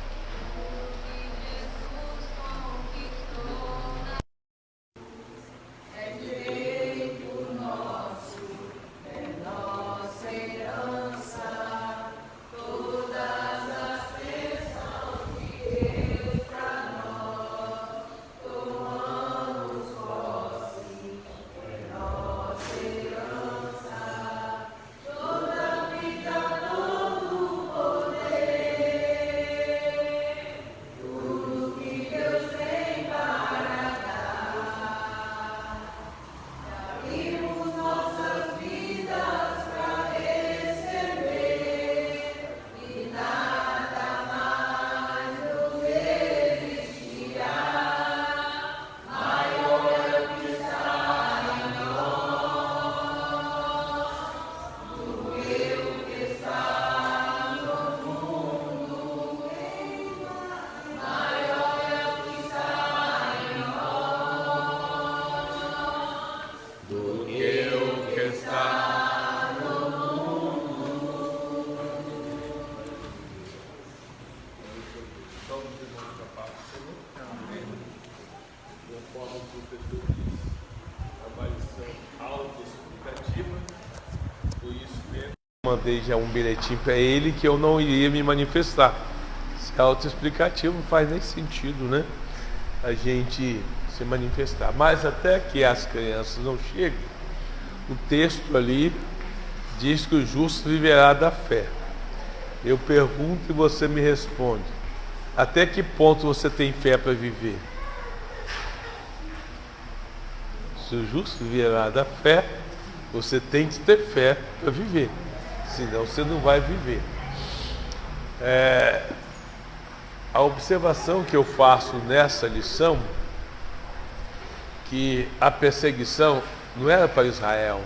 mandei já um bilhetinho para ele que eu não iria me manifestar. Se é autoexplicativo, não faz nem sentido, né? A gente se manifestar. Mas até que as crianças não cheguem, o texto ali diz que o justo viverá da fé. Eu pergunto e você me responde. Até que ponto você tem fé para viver? Se o justo viverá da fé, você tem que ter fé para viver. Senão você não vai viver. A observação que eu faço nessa lição, que a perseguição não era para Israel,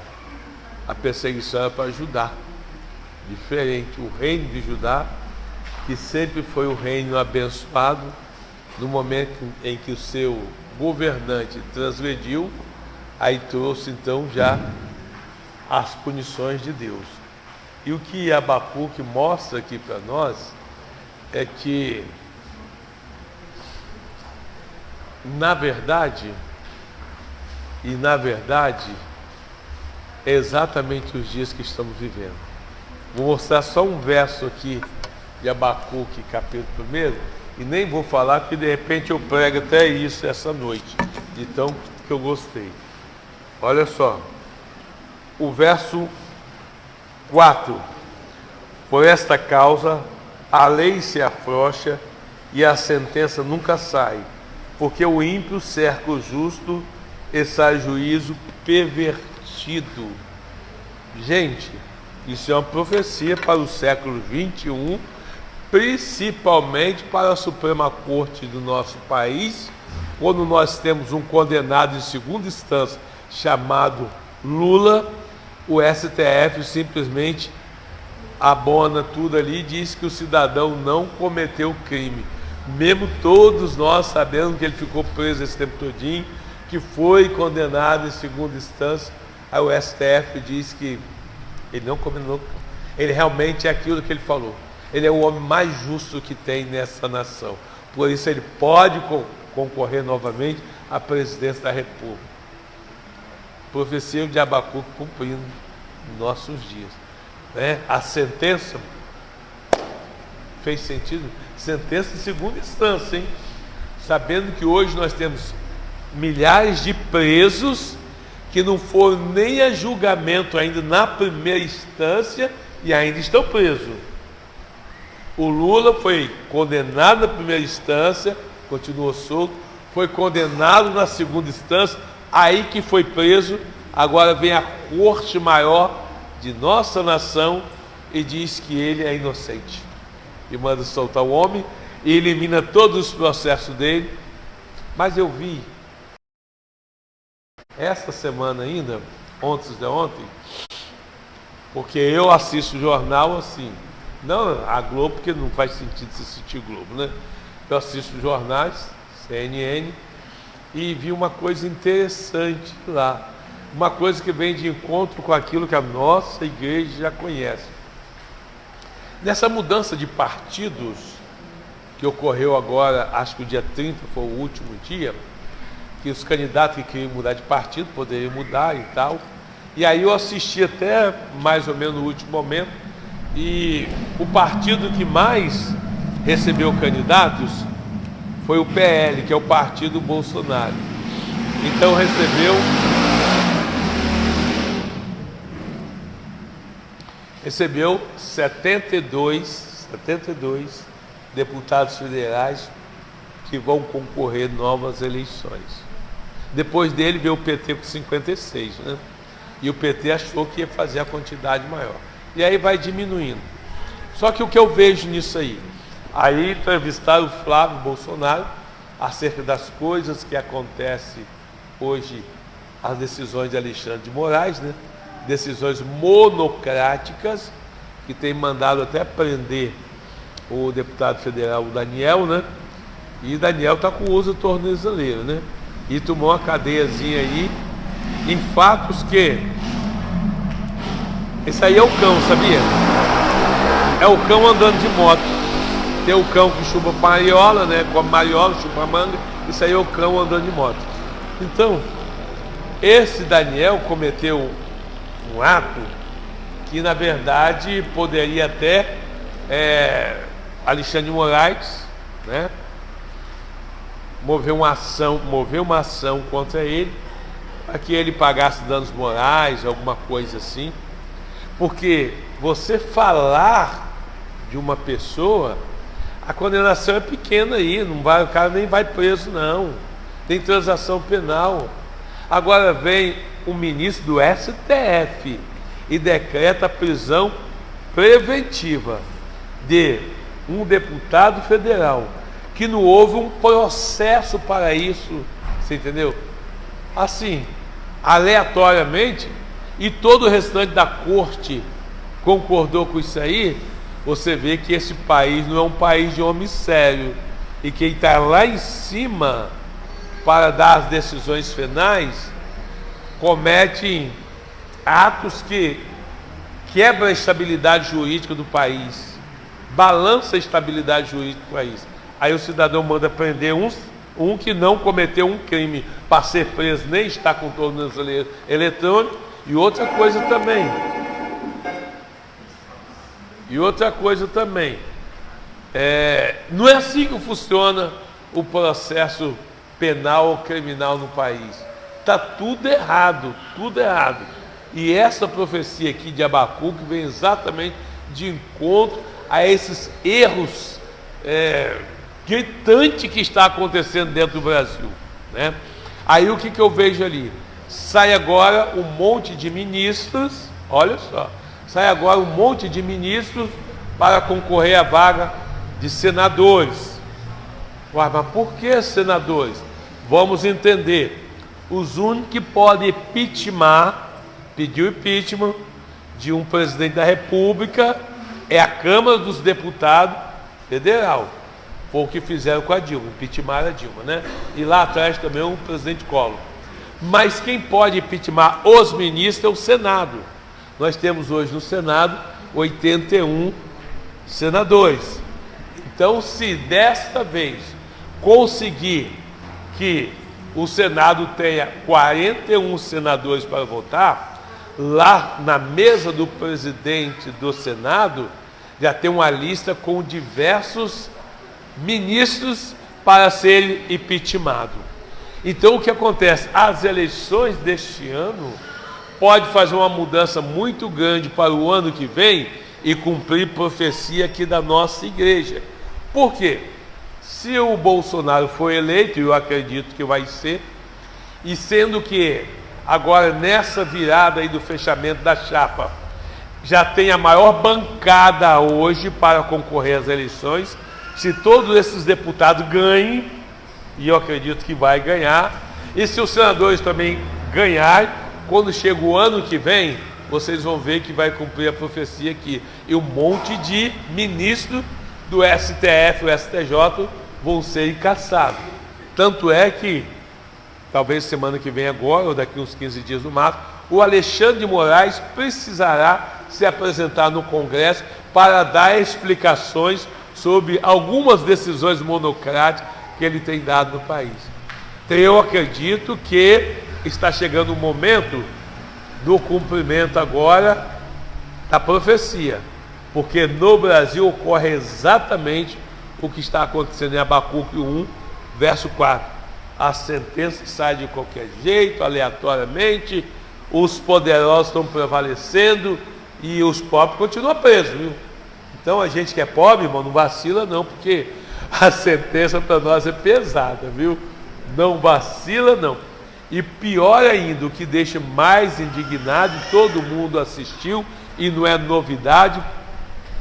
a perseguição era para Judá. Diferente, o reino de Judá, que sempre foi o reino abençoado, no momento em que o seu governante transgrediu, aí trouxe então já as punições de Deus. E o que Abacuque mostra aqui para nós é que, na verdade, é exatamente os dias que estamos vivendo. Vou mostrar só um verso aqui de Abacuque, capítulo 1, e nem vou falar, porque de repente eu prego até isso essa noite, de tão que eu gostei. Olha só, o verso 4: por esta causa a lei se afrouxa e a sentença nunca sai, porque o ímpio cerca o justo e sai juízo pervertido. Gente, isso é uma profecia para o século 21, principalmente para a Suprema Corte do nosso país, quando nós temos um condenado em segunda instância chamado Lula. O STF simplesmente abona tudo ali e diz que o cidadão não cometeu crime, mesmo todos nós sabendo que ele ficou preso esse tempo todinho, que foi condenado em segunda instância. Aí o STF diz que ele não cometeu, ele realmente é aquilo que ele falou, ele é o homem mais justo que tem nessa nação, por isso ele pode concorrer novamente à presidência da República. Profecia de Abacuque cumprindo nos nossos dias, né? A sentença fez sentido, sentença em segunda instância, hein? Sabendo que hoje nós temos milhares de presos que não foram nem a julgamento ainda na primeira instância e ainda estão presos. O Lula foi condenado na primeira instância, continuou solto, foi condenado na segunda instância, aí que foi preso. Agora vem a corte maior de nossa nação e diz que ele é inocente e manda soltar o homem e elimina todos os processos dele. Mas eu vi essa semana ainda, antes de ontem, porque eu assisto jornal assim, não a Globo, porque não faz sentido se assistir Globo, né? Eu assisto jornais, CNN, e vi uma coisa interessante lá, uma coisa que vem de encontro com aquilo que a nossa igreja já conhece. Nessa mudança de partidos que ocorreu agora, acho que o dia 30 foi o último dia, que os candidatos que queriam mudar de partido poderiam mudar e tal, e aí eu assisti até mais ou menos no último momento, e o partido que mais recebeu candidatos foi o PL, que é o partido Bolsonaro. Então recebeu 72 deputados federais que vão concorrer novas eleições. Depois dele veio o PT com 56, né? E o PT achou que ia fazer a quantidade maior. E aí vai diminuindo. Só que o que eu vejo nisso aí entrevistaram o Flávio Bolsonaro acerca das coisas que acontecem hoje, as decisões de Alexandre de Moraes, né? Decisões monocráticas, que tem mandado até prender o deputado federal Daniel, né? E Daniel está com uso de tornozeleira, né? E tomou uma cadeiazinha aí, em fatos que... Esse aí é o cão, sabia? É o cão andando de moto. Tem o cão que chupa mariola, né? Come mariola, chupa manga. Isso aí é o cão andando de moto. Então, esse Daniel cometeu um ato que na verdade poderia até Alexandre de Moraes, né, mover uma ação contra ele, para que ele pagasse danos morais, alguma coisa assim. Porque você falar de uma pessoa, a condenação é pequena aí, não vai, o cara nem vai preso não, tem transação penal. Agora vem o ministro do STF e decreta a prisão preventiva de um deputado federal, que não houve um processo para isso, você entendeu? Assim, aleatoriamente, e todo o restante da corte concordou com isso aí. Você vê que esse país não é um país de homem sério, e quem está lá em cima para dar as decisões finais comete atos que quebram a estabilidade jurídica do país, balança a estabilidade jurídica do país. Aí o cidadão manda prender um que não cometeu um crime para ser preso, nem está com tornozeleiro eletrônico. E outra coisa também, não é assim que funciona o processo penal ou criminal no país. Está tudo errado, tudo errado. E essa profecia aqui de Abacuque vem exatamente de encontro a esses erros gritantes que está acontecendo dentro do Brasil, né? Aí o que eu vejo ali? Sai agora um monte de ministros, olha só, sai agora um monte de ministros para concorrer à vaga de senadores. Ué, mas por que senadores? Vamos entender. Os únicos que podem pedir o impeachment de um presidente da República é a Câmara dos Deputados Federal. Foi o que fizeram com a Dilma, impeachment a Dilma, né? E lá atrás também o presidente Collor. Mas quem pode impeachment os ministros é o Senado. Nós temos hoje no Senado 81 senadores. Então, se desta vez conseguir que o Senado tenha 41 senadores para votar, lá na mesa do presidente do Senado já tem uma lista com diversos ministros para serem impeachmentados. Então o que acontece? As eleições deste ano pode fazer uma mudança muito grande para o ano que vem e cumprir profecia aqui da nossa igreja. Por quê? Se o Bolsonaro for eleito, e eu acredito que vai ser, e sendo que agora nessa virada aí do fechamento da chapa, já tem a maior bancada hoje para concorrer às eleições, se todos esses deputados ganhem, e eu acredito que vai ganhar, e se os senadores também ganharem, quando chega o ano que vem, vocês vão ver que vai cumprir a profecia aqui. E um monte de ministros do STF, o STJ, vão ser cassados. Tanto é que, talvez semana que vem agora, ou daqui uns 15 dias no máximo, o Alexandre de Moraes precisará se apresentar no Congresso para dar explicações sobre algumas decisões monocráticas que ele tem dado no país. Então eu acredito que está chegando o momento do cumprimento agora da profecia, porque no Brasil ocorre exatamente o que está acontecendo em Abacuque 1, verso 4. A sentença sai de qualquer jeito, aleatoriamente, os poderosos estão prevalecendo e os pobres continuam presos, viu? Então a gente que é pobre, irmão, não vacila não, porque a sentença para nós é pesada, viu? Não vacila não. E pior ainda, o que deixa mais indignado, todo mundo assistiu e não é novidade,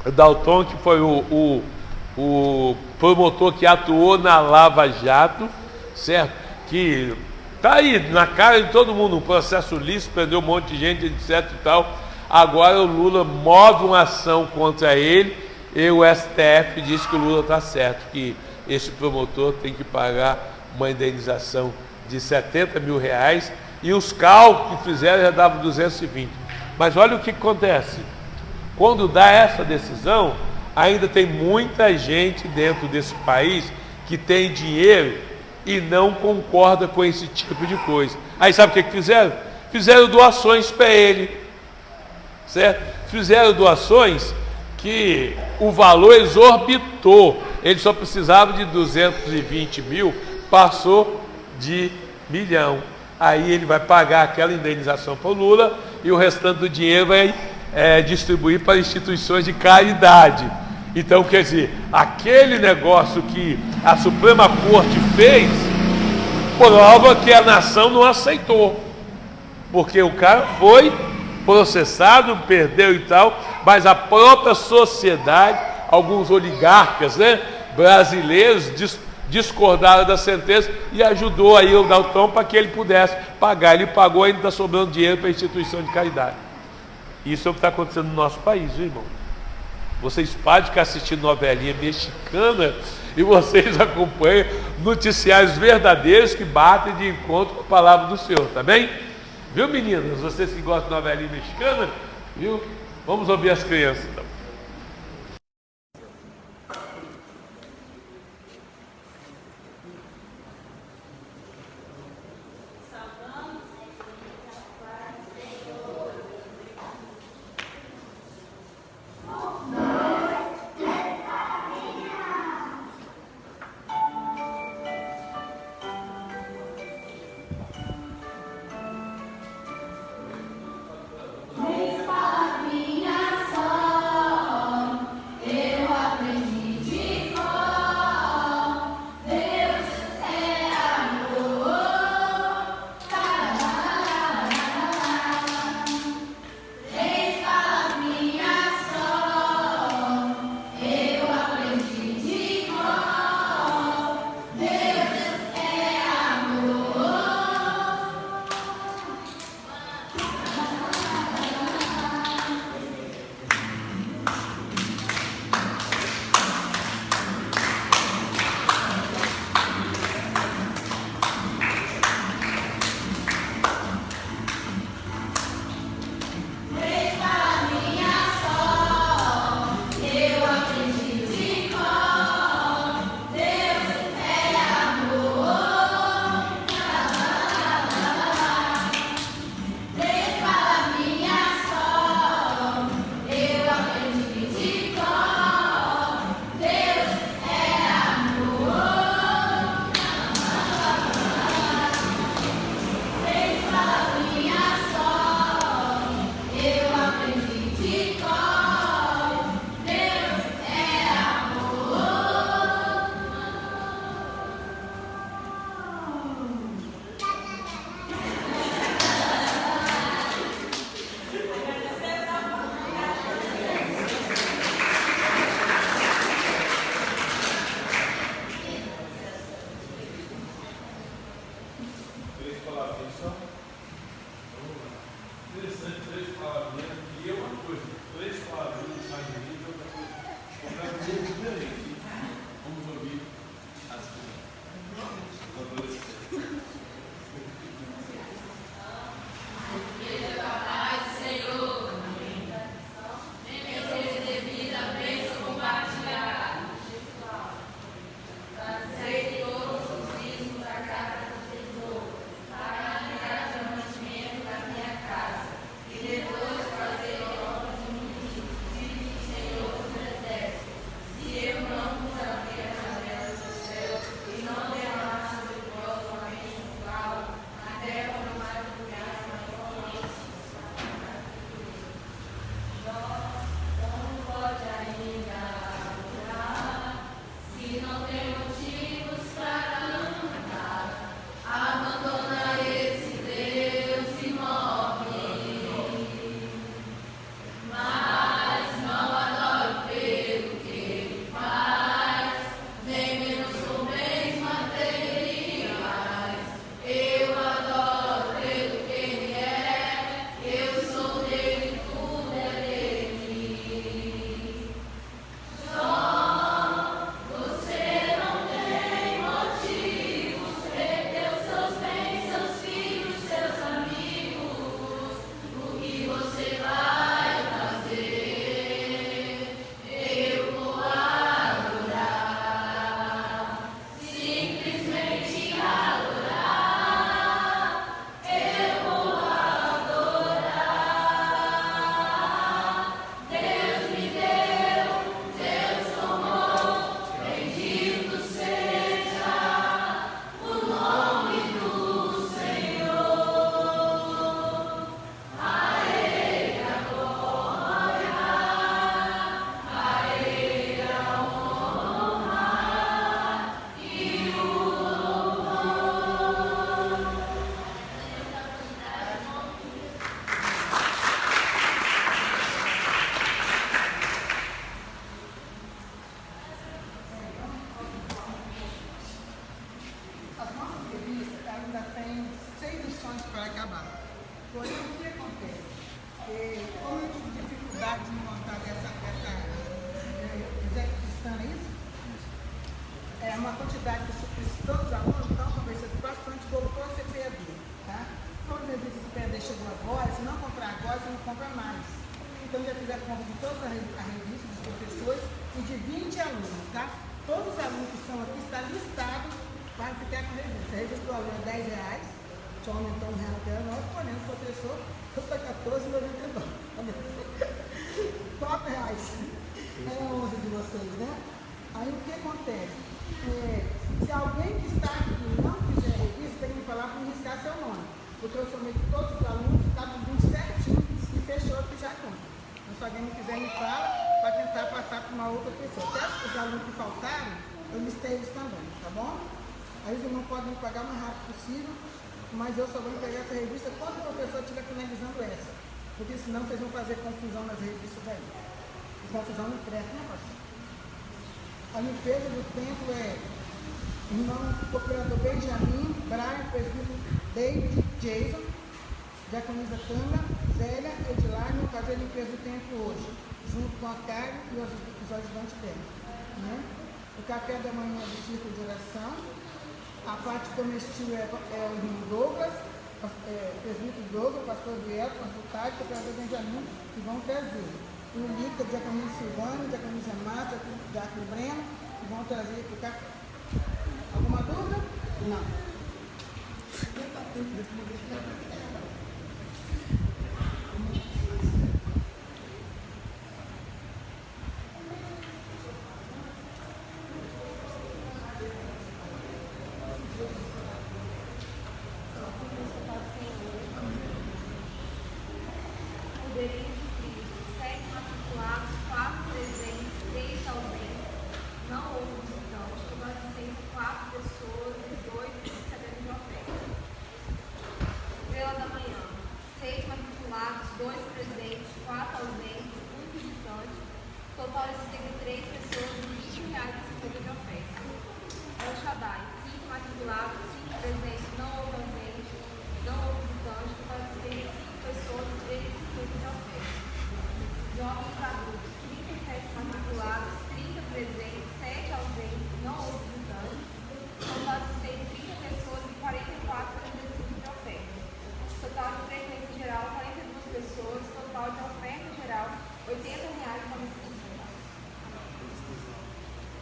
o Dalton, que foi o promotor que atuou na Lava Jato, certo? Que está aí na cara de todo mundo, um processo lícito, prendeu um monte de gente, etc e tal. Agora o Lula move uma ação contra ele e o STF diz que o Lula está certo, que esse promotor tem que pagar uma indenização de R$70 mil e os cálculos que fizeram já davam 220. Mas olha o que acontece. Quando dá essa decisão, ainda tem muita gente dentro desse país que tem dinheiro e não concorda com esse tipo de coisa. Aí sabe o que fizeram? Fizeram doações para ele, certo? fizeram doações que o valor exorbitou. Ele só precisava de 220 mil, passou de 1 milhão. Aí ele vai pagar aquela indenização para o Lula e o restante do dinheiro vai distribuir para instituições de caridade. Então, quer dizer, aquele negócio que a Suprema Corte fez, prova que a nação não aceitou. Porque o cara foi processado, perdeu e tal, mas a própria sociedade, alguns oligarcas, né, brasileiros, discordaram da sentença e ajudou aí o Daltão para que ele pudesse pagar. Ele pagou, ainda está sobrando dinheiro para a instituição de caridade. Isso é o que está acontecendo no nosso país, viu, irmão? Vocês param de ficar assistindo novelinha mexicana e vocês acompanham noticiários verdadeiros que batem de encontro com a palavra do Senhor, tá bem? Viu, meninas? Vocês que gostam de novelinha mexicana, viu? Vamos ouvir as crianças, então. Minha só. Porém, o que acontece? Como eu tive dificuldade de encontrar Uzbequistão, é isso? É uma quantidade de todos os alunos, então conversando bastante, voltou a ser PAD, tá? Todas as vezes o PAD chegou agora, se não comprar agora, você não compra mais. Então já fiz a compra de toda a revista dos professores e de 20 alunos, tá? Todos os alunos que estão aqui estão listados para ficar com a revista. A revista do aluno é R$10, só aumentou R$1 até a nota, porém o professor custa R$14,99. R$4. É 11 de vocês, né? Aí o que acontece? Se alguém que está aqui não quiser revista, tem que me falar para iniciar seu nome. Porque eu somei todos os alunos, estavam vindo certinho e fechou aqui já conta. Então, se alguém não quiser, me fala para tentar passar para uma outra pessoa. Até os alunos que faltaram, eu listei eles também, tá bom? Aí os irmãos podem pagar o mais rápido possível, mas eu só vou entregar essa revista quando o professor estiver finalizando essa. Porque senão vocês vão fazer confusão nas revistas daí. Confusão no crédito, né, pastor? A limpeza do templo é irmão procurador Benjamin, Brian, presbítero David, Jason, diaconisa Tânia, Zélia, Ediline, vão fazer a limpeza do templo hoje, junto com a Karen e os ajudantes dela. Né? O café da manhã do círculo de oração, a parte comestível é o irmão Douglas, presbítero Douglas, pastor Biel, pastor Tade, procurador Benjamin, que vão trazer. E o líquido, diaconisa Silvana, diaconisa Márcia, diácono Breno, que vão trazer para o café. Alguma dúvida? Não.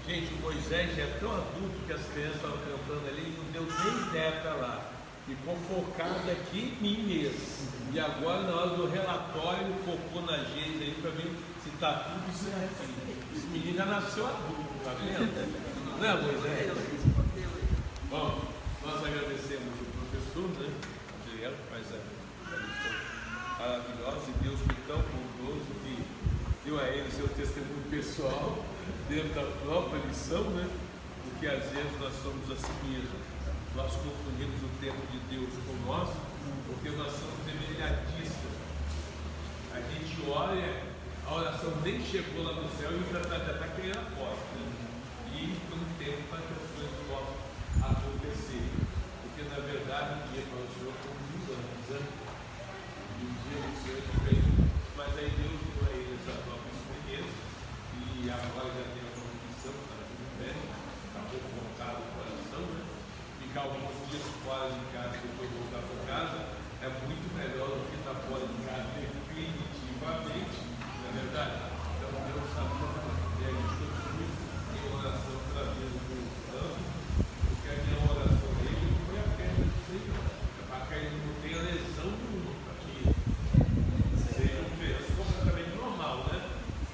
Gente, o Moisés já é tão adulto que as crianças estavam cantando ali e não deu nem ideia para lá. Ficou focado aqui em mim mesmo. E agora, na hora do relatório, ele focou na gente aí para ver se está tudo certinho. Esse menino já nasceu adulto, tá vendo? Não é, Moisés? Bom, nós agradecemos o professor, né? Adriel, que faz a lição maravilhosa, e Deus foi tão bondoso que deu a ele seu testemunho pessoal dentro da própria lição, né? Porque às vezes nós somos assim mesmo. Nós confundimos o tempo de Deus com o nosso, porque nós somos imediatistas. A gente olha, a oração nem chegou lá no céu e já está querendo a porta. Né? E não tem para que as coisas possam acontecer. Porque na verdade o dia para o Senhor foi muito antes, né? E o dia do Senhor é diferente. Mas aí Deus deu a ele essa própria experiência e agora já tem a convicção, está tudo bem, está um pouco voltado o coração, né? Ficar alguns dias fora de casa e depois voltar para casa é muito melhor do que estar fora de casa definitivamente, não é verdade? Então Deus sabe e a gente continua em oração para Deus voltando, porque a minha oração dele não foi a perna do Senhor, para que ele não tenha lesão nenhuma, para que seja um peso completamente normal, né?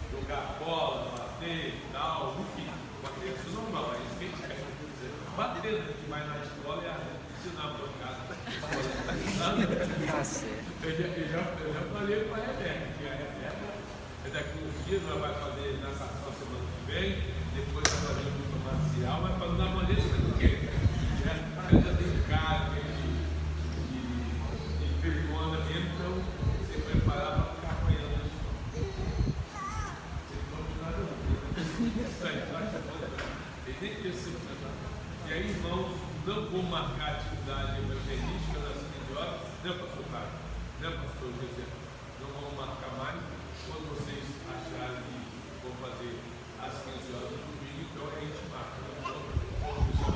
Jogar bola, bater e tal, enfim, bater isso é normal, é isso que a gente quer dizer. Bater, né? Que vai na escola e ensinar para o cara. Eu já falei para a Rebeca, que a Rebeca daqui uns dias ela vai fazer natação semana que vem, depois vai fazer luta marcial, mas para não dar maneira do quê? Ela já tem cara de perigona mesmo, então se preparar para ficar apanhando. E aí, irmãos, não vou marcar atividade evangelística na cidade, não, pastor Carlos? né, pastor José? Não vamos marcar mais. Quando vocês acharem que vão fazer às 15 horas do domingo, então a gente marca.